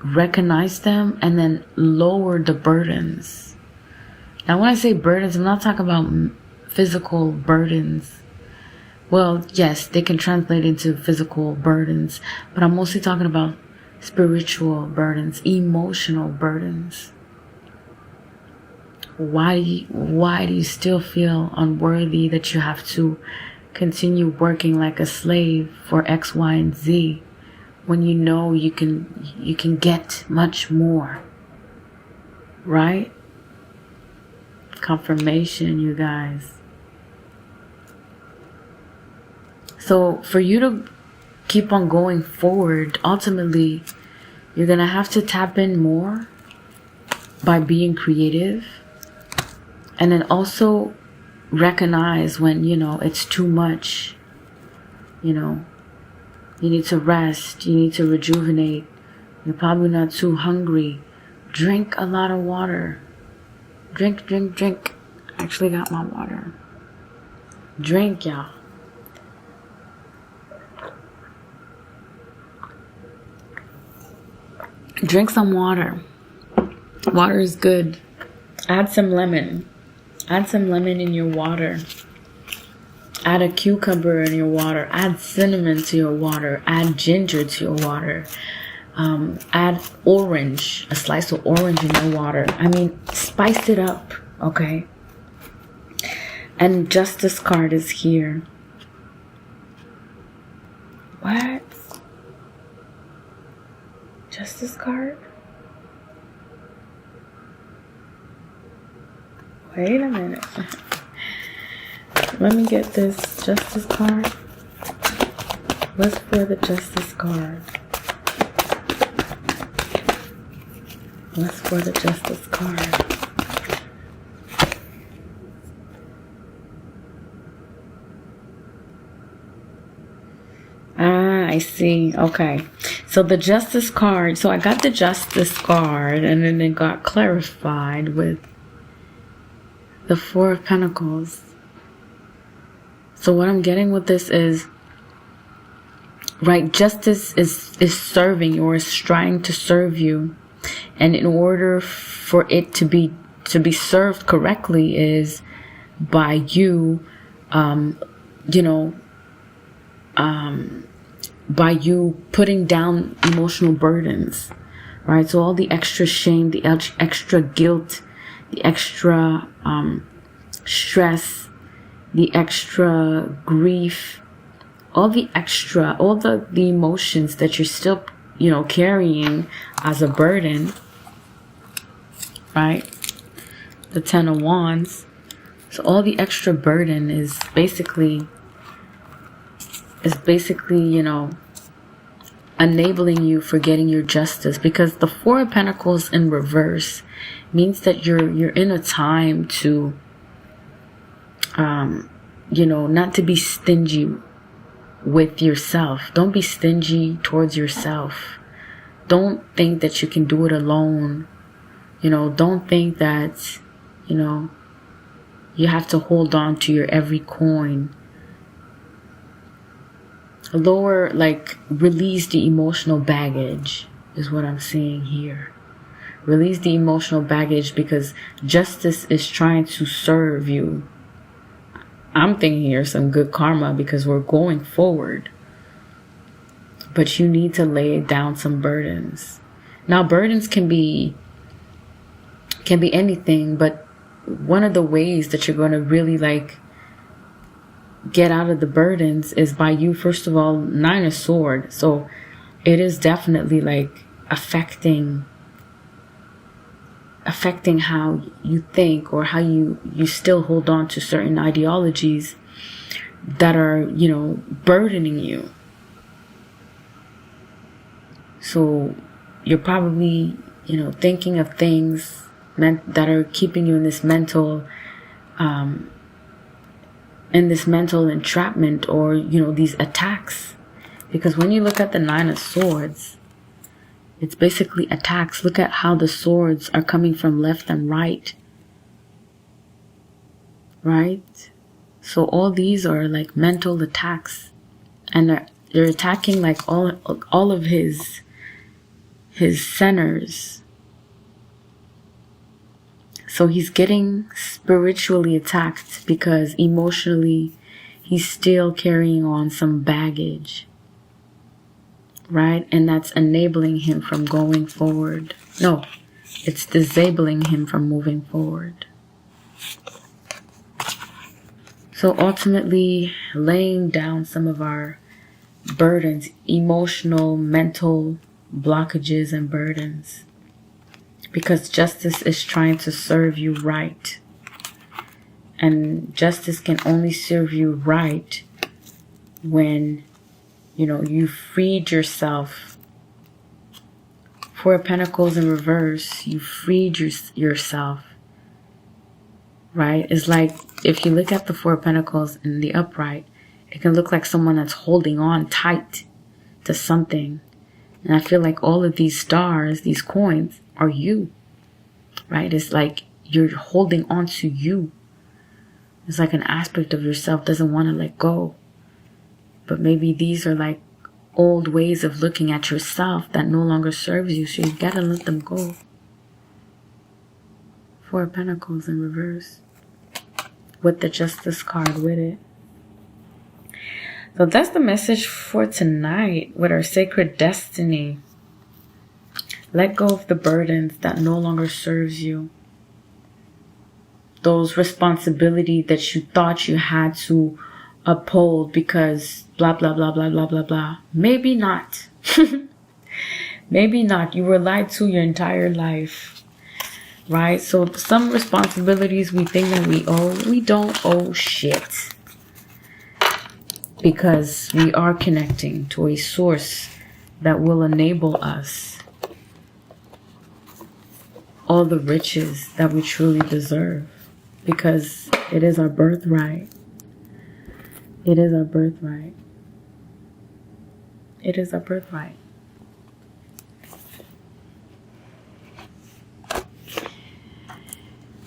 recognize them and then lower the burdens. Now when I say burdens, I'm not talking about physical burdens. Well, yes, they can translate into physical burdens, but I'm mostly talking about spiritual burdens, emotional burdens. Why do you still feel unworthy, that you have to continue working like a slave for X, Y, and Z when you know you can get much more, right? Confirmation, you guys. So for you to keep on going forward, ultimately, you're going to have to tap in more by being creative. And then also recognize when, it's too much. You need to rest. You need to rejuvenate. You're probably not too hungry. Drink a lot of water. Drink. I actually got my water. Drink, y'all. Drink some water. Water is good. Add some lemon. Add some lemon in your water. Add a cucumber in your water. Add cinnamon to your water. Add ginger to your water. Add orange, a slice of orange in your water. I mean, spice it up, okay? And Justice card is here. What? Justice card? Wait a minute. Let me get this Justice card. What's for the Justice card? What's for the Justice card? I see. Okay. So the Justice card. So I got the Justice card and then it got clarified with the Four of Pentacles. So what I'm getting with this is, right, justice is serving you, or is trying to serve you. And in order for it to be served correctly is by you, by you putting down emotional burdens, right? So all the extra shame, the extra guilt, the extra stress, the extra grief, all the emotions that you're still, carrying as a burden, right? The Ten of Wands. So all the extra burden is basically, enabling you for getting your justice, because the Four of Pentacles in reverse means that you're in a time to, not to be stingy with yourself. Don't be stingy towards yourself. Don't think that you can do it alone. Don't think that, you have to hold on to your every coin. Release the emotional baggage is what I'm seeing here. Release the emotional baggage, because justice is trying to serve you. I'm thinking here some good karma, because we're going forward. But you need to lay down some burdens. Now, burdens can be anything, but one of the ways that you're going to really get out of the burdens is by you, first of all, Nine of Swords. So it is definitely affecting how you think, or how you still hold on to certain ideologies that are, burdening you. So you're probably, thinking of things that are keeping you in this mental entrapment, or these attacks. Because when you look at the Nine of Swords, it's basically attacks. Look at how the swords are coming from left and right. Right? So all these are mental attacks, and they're attacking all of his centers. So he's getting spiritually attacked because emotionally he's still carrying on some baggage, right? And that's enabling him from going forward. No, it's disabling him from moving forward. So ultimately, laying down some of our burdens, emotional, mental blockages and burdens. Because justice is trying to serve you right. And justice can only serve you right when, you freed yourself. Four of Pentacles in reverse, you freed yourself. Right? It's like if you look at the Four of Pentacles in the upright, it can look like someone that's holding on tight to something. And I feel like all of these stars, these coins, are you. Right? It's like you're holding on to you. It's like an aspect of yourself doesn't want to let go. But maybe these are like old ways of looking at yourself that no longer serves you. So you gotta let them go. Four of Pentacles in reverse. With the Justice card with it. So that's the message for tonight with our sacred destiny. Let go of the burdens that no longer serves you. Those responsibilities that you thought you had to uphold because blah, blah, blah, blah, blah, blah, blah. Maybe not. Maybe not. You were lied to your entire life. Right? So some responsibilities we think that we owe, we don't owe shit. Because we are connecting to a source that will enable us all the riches that we truly deserve. Because it is our birthright. It is our birthright. It is our birthright.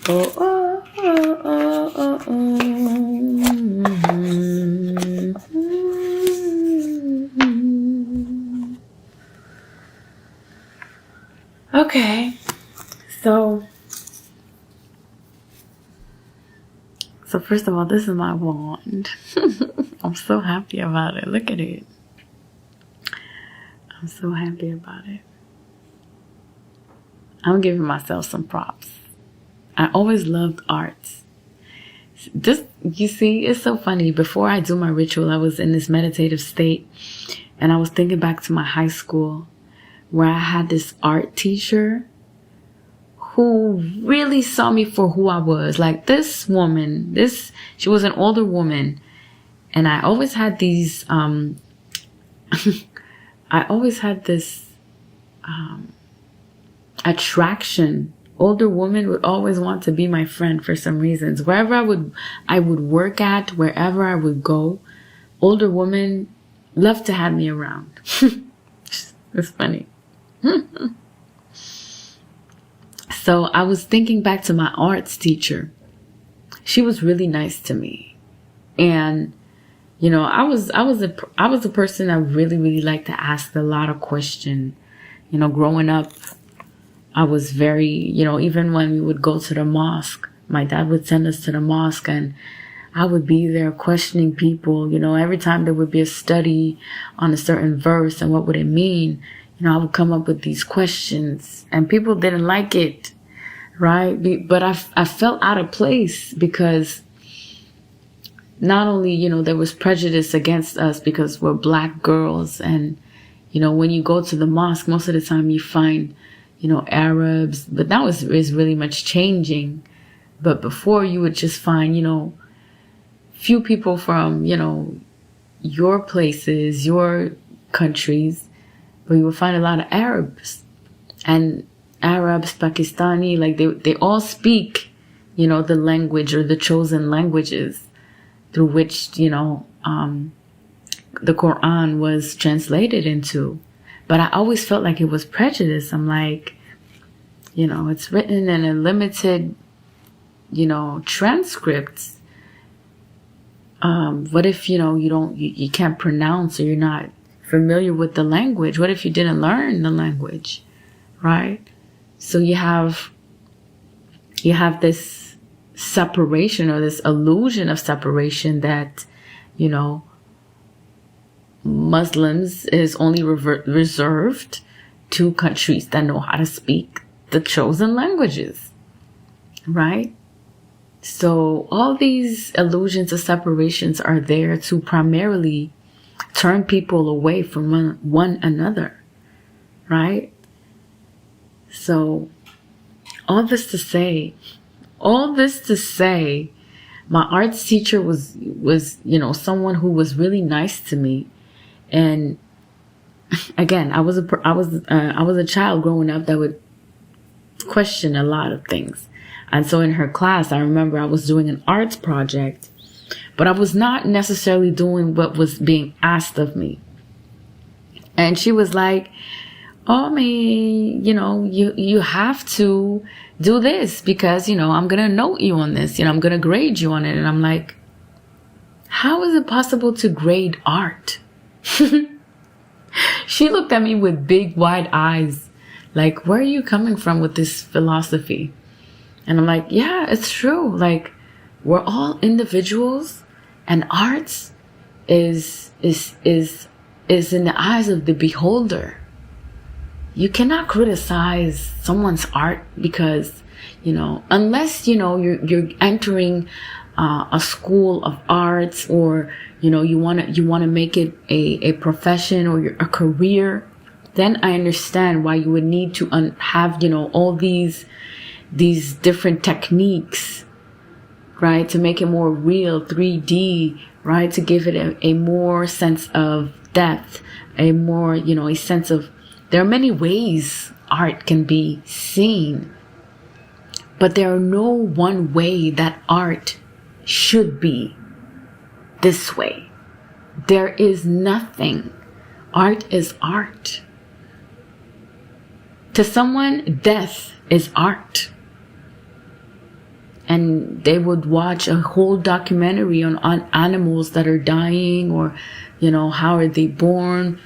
Oh, oh, oh, oh, oh, oh. Okay, so first of all, this is my wand. I'm so happy about it. Look at it. I'm so happy about it. I'm giving myself some props. I always loved art. Just, you see, it's so funny. Before I do my ritual, I was in this meditative state. And I was thinking back to my high school where I had this art teacher who really saw me for who I was. Like this woman, she was an older woman. And I always had these, I always had this attraction. Older women would always want to be my friend for some reasons. Wherever I would work at, wherever I would go, older women loved to have me around. It's funny. So I was thinking back to my arts teacher. She was really nice to me. And, I was a person that really, really liked to ask a lot of questions. Growing up, I was very, even when we would go to the mosque, my dad would send us to the mosque and I would be there questioning people. Every time there would be a study on a certain verse and what would it mean, I would come up with these questions and people didn't like it, right? But I felt out of place because not only, there was prejudice against us because we're black girls. And, when you go to the mosque, most of the time you find Arabs, but that is really much changing. But before you would just find, few people from, your places, your countries, but you would find a lot of Arabs and Arabs, Pakistani, like they all speak, the language or the chosen languages through which, the Quran was translated into. But I always felt like it was prejudice. I'm like, it's written in a limited, transcripts. What if, you can't pronounce or you're not familiar with the language? What if you didn't learn the language, right? So you have this separation or this illusion of separation that, Muslims is only reserved to countries that know how to speak the chosen languages, right? So all these illusions of separations are there to primarily turn people away from one another, right? So all this to say, my arts teacher was, someone who was really nice to me. And again, I was a child growing up that would question a lot of things. And so in her class, I remember I was doing an arts project, but I was not necessarily doing what was being asked of me. And she was like, oh, man, you have to do this because, I'm going to note you on this, I'm going to grade you on it. And I'm like, how is it possible to grade art? She looked at me with big wide eyes, like, where are you coming from with this philosophy? And I'm like, yeah, it's true. Like, we're all individuals, and arts is in the eyes of the beholder. You cannot criticize someone's art because, unless, you're entering a school of arts, or, you want to make it a profession or a career, then I understand why you would need to have, all these different techniques, right? To make it more real, 3D, right? To give it a more sense of depth, a more, a sense of, there are many ways art can be seen, but there are no one way that art should be this way. There is nothing. Art is art. To someone, death is art. And they would watch a whole documentary on animals that are dying, or, how are they born,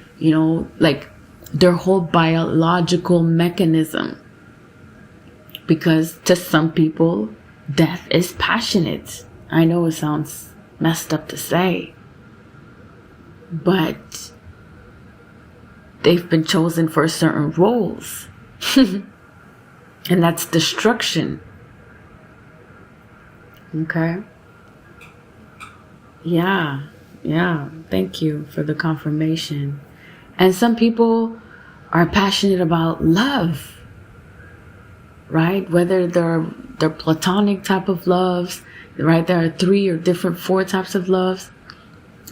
like their whole biological mechanism. Because to some people, death is passionate. I know it sounds messed up to say, but they've been chosen for certain roles. And that's destruction. Okay. Yeah. Thank you for the confirmation. And some people are passionate about love, right? Whether they're platonic type of loves, right? There are 3 or 4 types of loves,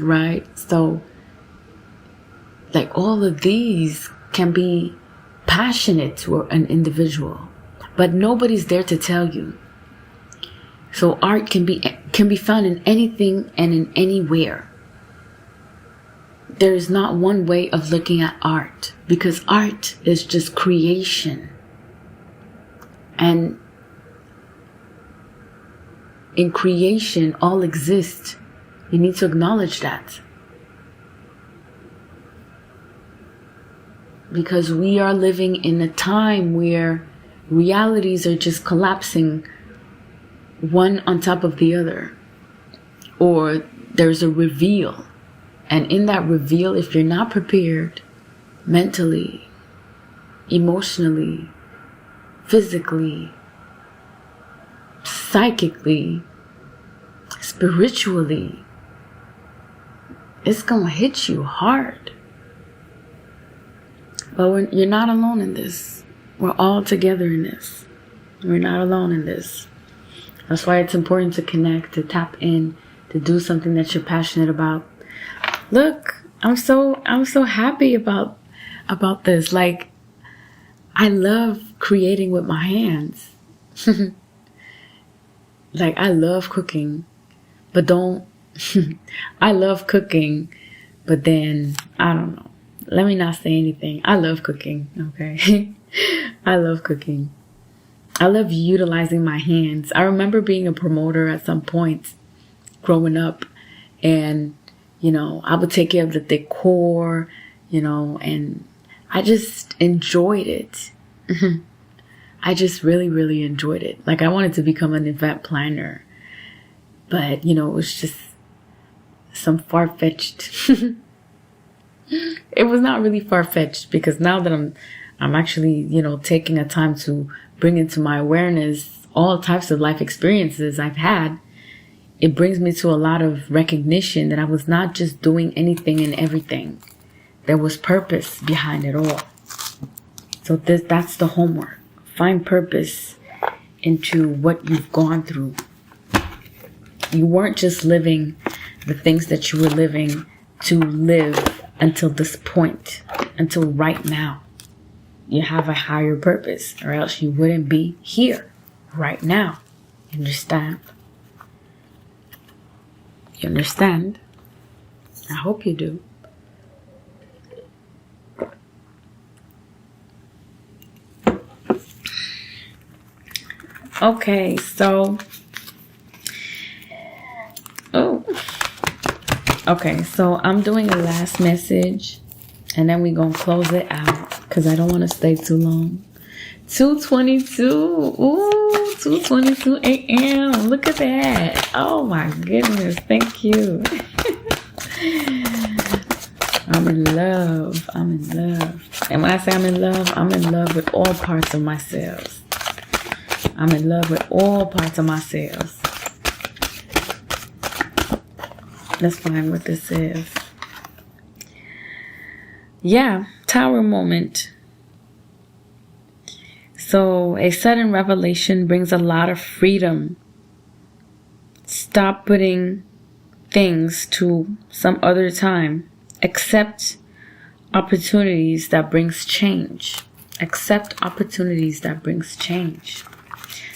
right? So, like, all of these can be passionate to an individual, but nobody's there to tell you. So art can be found in anything and in anywhere. There is not one way of looking at art, because art is just creation. And in creation, all exists. You need to acknowledge that. Because we are living in a time where realities are just collapsing one on top of the other. Or there's a reveal. And in that reveal, if you're not prepared mentally, emotionally, physically, psychically, spiritually, it's gonna hit you hard. But you're not alone in this. We're all together in this. We're not alone in this. That's why it's important to connect, to tap in, to do something that you're passionate about. Look, I'm so happy about this. Like, I love creating with my hands. Like, I love cooking, but I love cooking, but then, I don't know. Let me not say anything. I love cooking, okay? I love cooking. I love utilizing my hands. I remember being a promoter at some point growing up, and, I would take care of the decor, and I just enjoyed it. I just really, really enjoyed it. Like, I wanted to become an event planner, but, it was just some far-fetched. It was not really far-fetched, because now that I'm actually, taking a time to bring into my awareness all types of life experiences I've had, it brings me to a lot of recognition that I was not just doing anything and everything. There was purpose behind it all. So that's the homework. Find purpose into what you've gone through. You weren't just living the things that you were living to live until this point, until right now. You have a higher purpose, or else you wouldn't be here right now. You understand? You understand? I hope you do. Okay, so I'm doing a last message, and then we're gonna close it out because I don't want to stay too long. 2:22. Ooh, 2:22 a.m. Look at that. Oh my goodness. Thank you. I'm in love. I'm in love. And when I say I'm in love with all parts of myself. I'm in love with all parts of myself. Let's find what this is. Yeah, Tower moment. So a sudden revelation brings a lot of freedom. Stop putting things to some other time. Accept opportunities that brings change. Accept opportunities that brings change.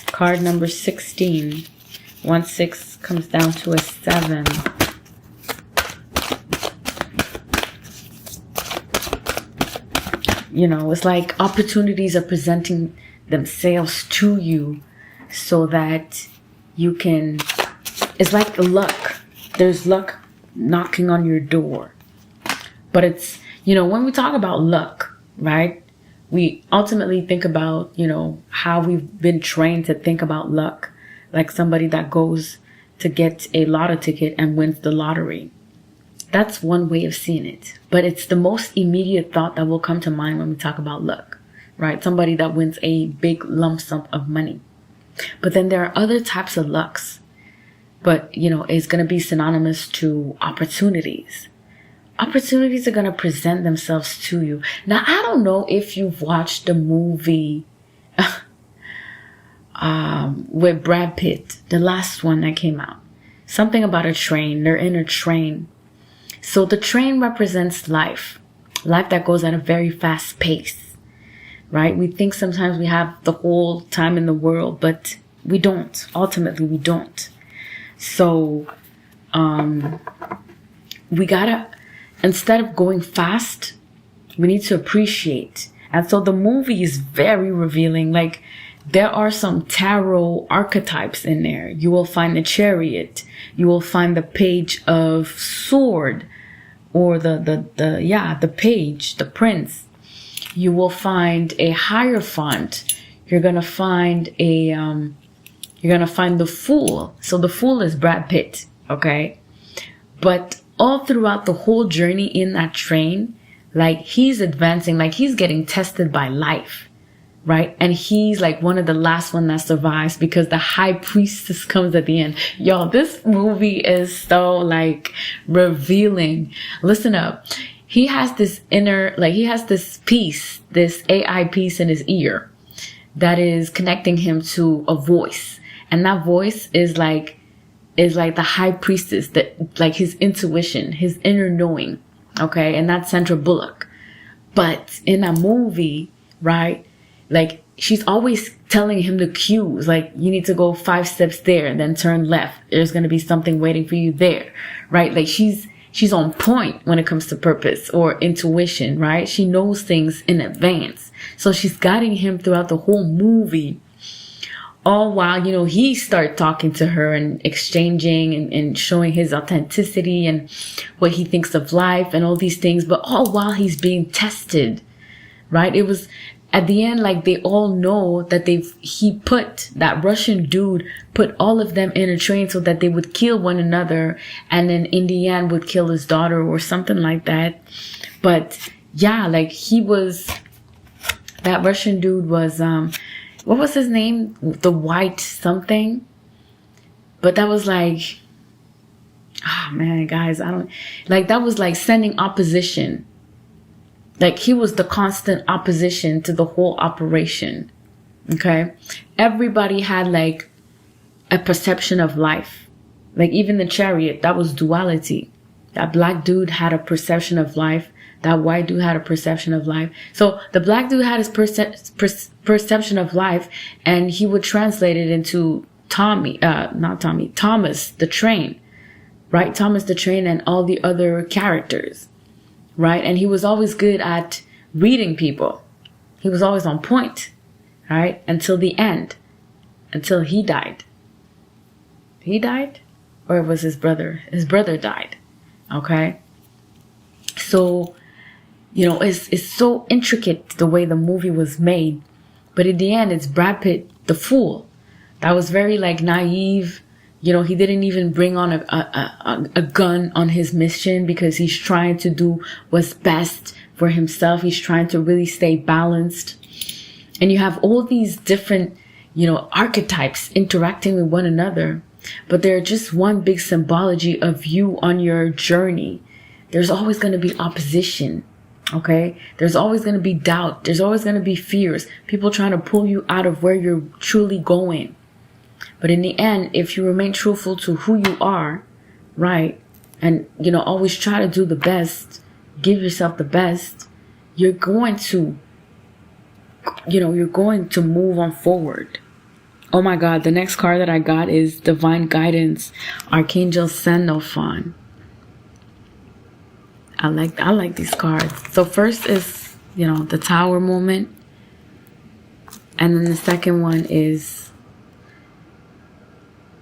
Card number 16. 1 6 comes down to a 7. You know, it's like opportunities are presenting themselves to you so that you can, it's like luck. There's luck knocking on your door. But it's, you know, when we talk about luck, right? We ultimately think about, you know, how we've been trained to think about luck. Like somebody that goes to get a lotto ticket and wins the lottery. That's one way of seeing it. But it's the most immediate thought that will come to mind when we talk about luck, right? Somebody that wins a big lump sum of money. But then there are other types of lucks. But, you know, it's going to be synonymous to opportunities. Opportunities are going to present themselves to you. Now, I don't know if you've watched the movie with Brad Pitt, the last one that came out. Something about a train. They're in a train. So the train represents life. Life that goes at a very fast pace, right? We think sometimes we have the whole time in the world, but we don't. Ultimately, we don't. So, we gotta, instead of going fast, we need to appreciate. And so the movie is very revealing. Like, there are some tarot archetypes in there. You will find the Chariot. You will find the Page of Sword, or the Page, the Prince. You will find a Hierophant. You're gonna find the Fool. So the Fool is Brad Pitt, okay? But all throughout the whole journey in that train, like, he's advancing, like he's getting tested by life, right? And he's like one of the last one that survives because the High Priestess comes at the end. Y'all, this movie is so like revealing. Listen up. He has this piece, this AI piece in his ear that is connecting him to a voice. And that voice is like the High Priestess, that like his intuition, his inner knowing. Okay. And that's Sandra Bullock. But in that movie, right? Like, she's always telling him the cues, like, you need to go 5 steps there, then turn left. There's going to be something waiting for you there, right? Like, she's on point when it comes to purpose or intuition, right? She knows things in advance. So she's guiding him throughout the whole movie. All while, you know, he started talking to her and exchanging and showing his authenticity and what he thinks of life and all these things. But all while he's being tested, right? It was at the end, like, they all know that that Russian dude put all of them in a train so that they would kill one another. And then in the end would kill his daughter or something like that. But yeah, like, that Russian dude was, what was his name? The White something. But that was like, Oh man, guys, I don't like that was like sending opposition. Like he was the constant opposition to the whole operation. Okay. Everybody had like a perception of life. Like even the chariot, that was duality. That black dude had a perception of life. That white dude had a perception of life. So the black dude had his perception of life, and he would translate it into Thomas the Train, right? Thomas the Train and all the other characters, right? And he was always good at reading people. He was always on point, right? Until the end, until he died. He died? Or it was his brother? His brother died. Okay? So, it's so intricate the way the movie was made. But in the end, it's Brad Pitt, the fool. That was very like naive. He didn't even bring on a gun on his mission because he's trying to do what's best for himself. He's trying to really stay balanced. And you have all these different, archetypes interacting with one another. But they're just one big symbology of you on your journey. There's always going to be opposition. Okay. There's always going to be doubt. There's always going to be fears. People trying to pull you out of where you're truly going. But in the end, if you remain truthful to who you are, right, and, always try to do the best, give yourself the best, you're going to move on forward. Oh my God, the next card that I got is Divine Guidance, Archangel Sandalphon. I like these cards. So first is, the Tower moment. And then the second one is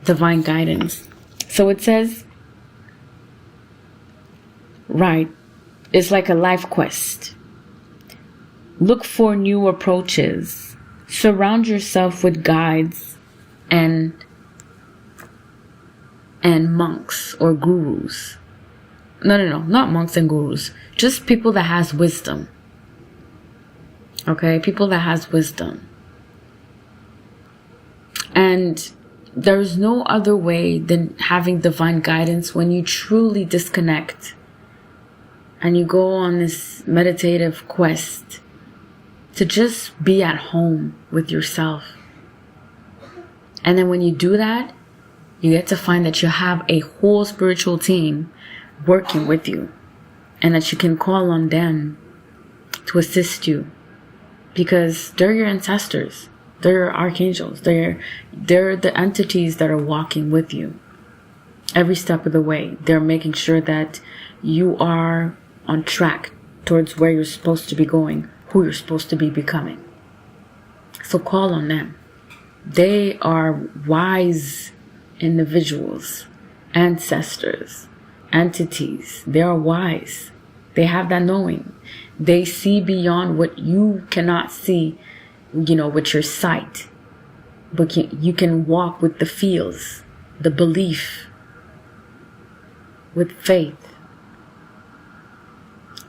Divine Guidance. So it says, right, it's like a life quest. Look for new approaches. Surround yourself with guides and monks or gurus. No, not monks and gurus. Just people that has wisdom. Okay, people that has wisdom. And there's no other way than having divine guidance when you truly disconnect and you go on this meditative quest to just be at home with yourself. And then when you do that, you get to find that you have a whole spiritual team working with you and that you can call on them to assist you because they're your ancestors. They're your archangels. They're the entities that are walking with you every step of the way. They're making sure that you are on track towards where you're supposed to be going, who you're supposed to be becoming. So call on them. They are wise individuals, ancestors, entities. They are wise. They have that knowing. They see beyond what you cannot see, with your sight. But you can walk with the feels, the belief, with faith.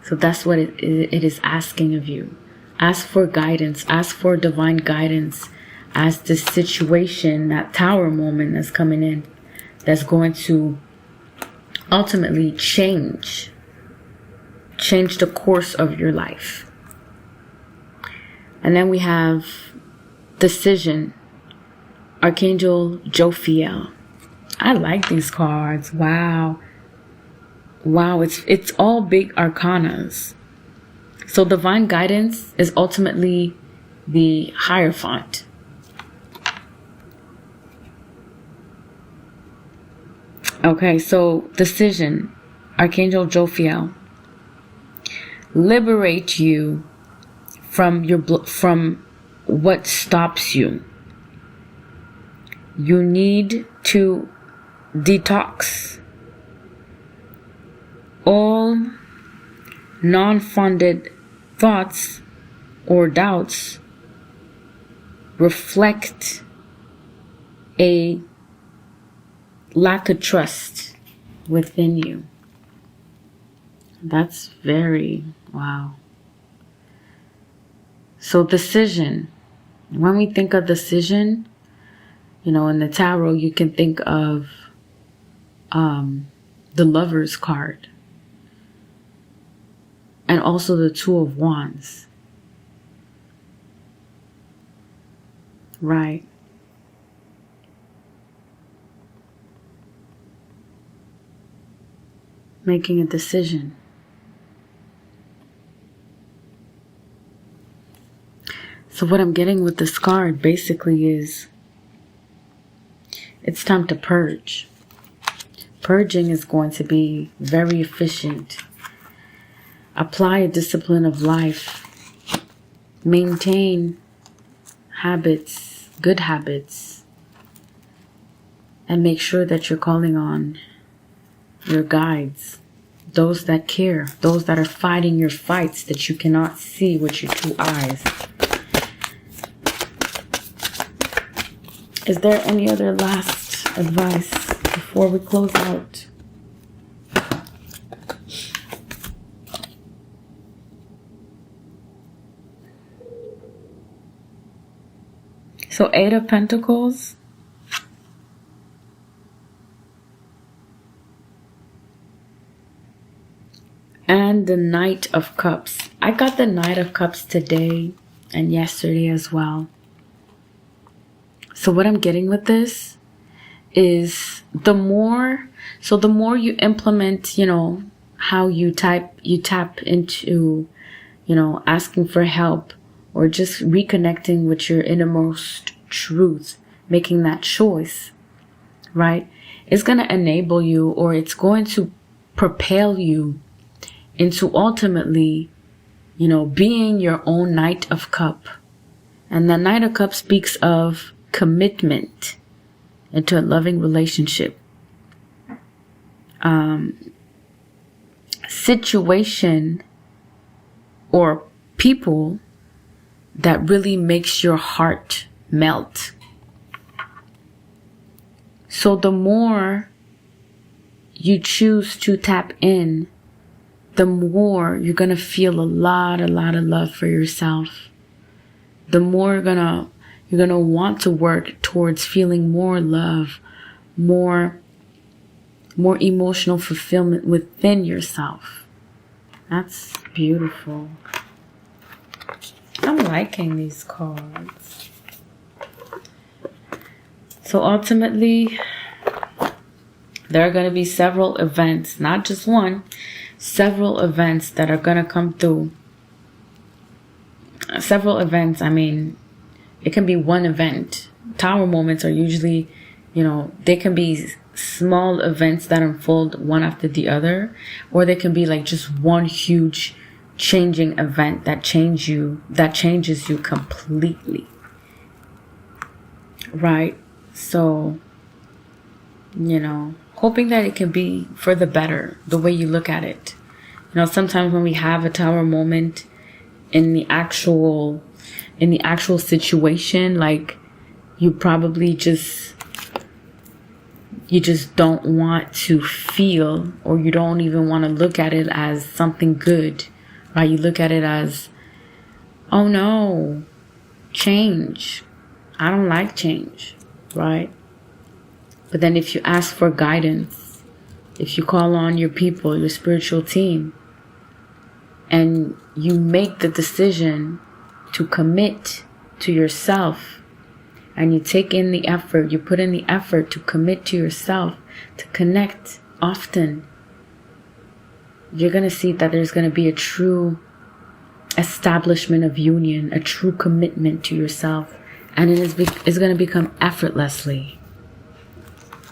So that's what it is asking of you. Ask for guidance. Ask for divine guidance as this situation, that tower moment that's coming in, that's going to ultimately change the course of your life. And then we have Decision, Archangel Jophiel. I like these cards. Wow, it's all big arcanas. So divine guidance is ultimately the Hierophant. Okay, so Decision, Archangel Jophiel. Liberate you from what stops you. You need to detox all non-funded thoughts or doubts. Reflect a lack of trust within you. That's very wow. So decision. When we think of decision, in the tarot, you can think of the Lover's card, and also the Two of Wands. Right. Making a decision. So what I'm getting with this card basically is it's time to purge. Purging is going to be very efficient. Apply a discipline of life. Maintain habits, good habits, and make sure that you're calling on your guides, those that care, those that are fighting your fights that you cannot see with your two eyes. Is there any other last advice before we close out? So 8 of Pentacles. And the Knight of Cups. I got the Knight of Cups today and yesterday as well. So what I'm getting with this is the more you implement, how you tap into, asking for help or just reconnecting with your innermost truth, making that choice, right? It's going to enable you, or it's going to propel you into ultimately, being your own Knight of Cup. And the Knight of Cups speaks of commitment into a loving relationship, situation or people that really makes your heart melt. So the more you choose to tap in, the more you're going to feel a lot of love for yourself. The more you're going to want to work towards feeling more love, more emotional fulfillment within yourself. That's beautiful. I'm liking these cards. So ultimately, there are going to be several events, not just one, several events that are going to come through. Several events, it can be one event. Tower moments are usually, they can be small events that unfold one after the other, or they can be like just one huge changing event that changes you completely. Right? So, hoping that it can be for the better, the way you look at it. Sometimes when we have a tower moment in the actual situation, like you probably just don't want to feel, or you don't even want to look at it as something good, right? You look at it as, oh no, change. I don't like change, right? But then if you ask for guidance, if you call on your people, your spiritual team, and you make the decision to commit to yourself, and you take in the effort, you put in the effort to commit to yourself, to connect often, you're going to see that there's going to be a true establishment of union, a true commitment to yourself, and it's going to become effortlessly.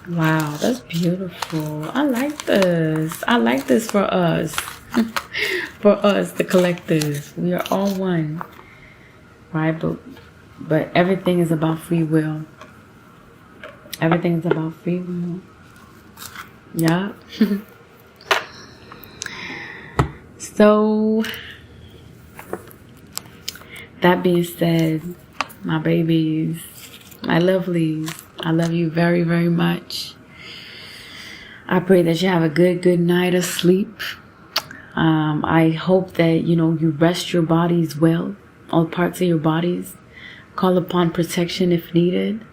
Wow, that's beautiful. I like this. I like this for us. For us, the collective. We are all one. Right? But everything is about free will. Everything is about free will. Yeah. So, that being said, my babies, my lovelies, I love you very, very much. I pray that you have a good night of sleep. I hope that, you rest your bodies well, all parts of your bodies. Call upon protection if needed.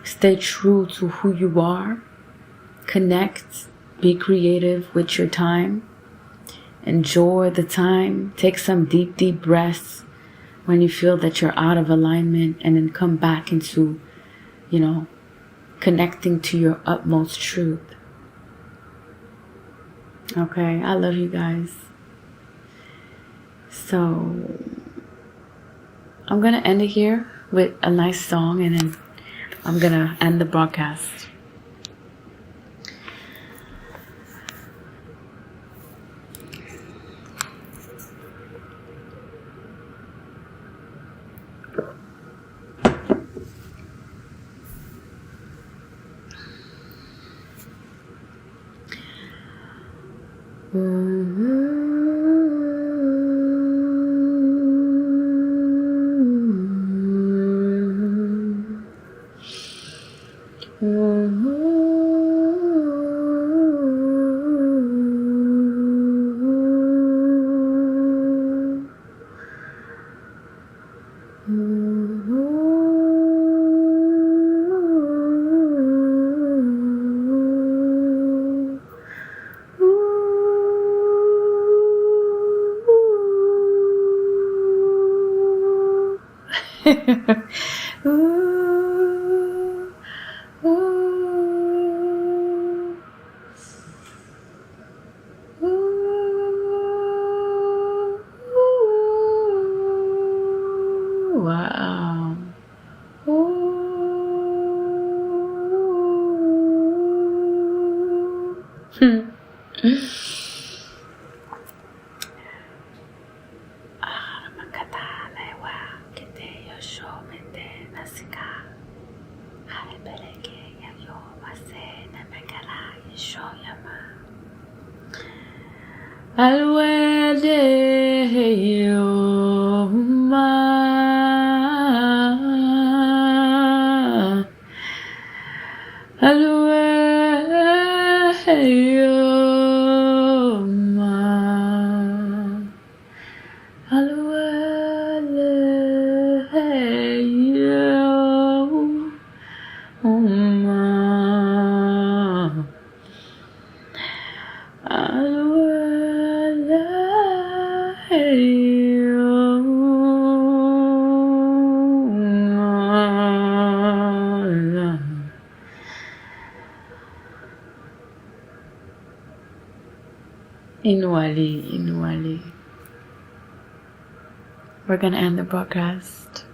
Stay true to who you are. Connect Be creative with your time. Enjoy the time. Take some deep, deep breaths when you feel that you're out of alignment, and then come back into, connecting to your utmost truth. Okay, I love you guys. So I'm going to end it here with a nice song, and then I'm going to end the broadcast. Ooh, ooh, ooh, ooh, wow. Ooh. Alwele yoma, alwele yoma, alwele yoma. Inwali. We're gonna end the broadcast.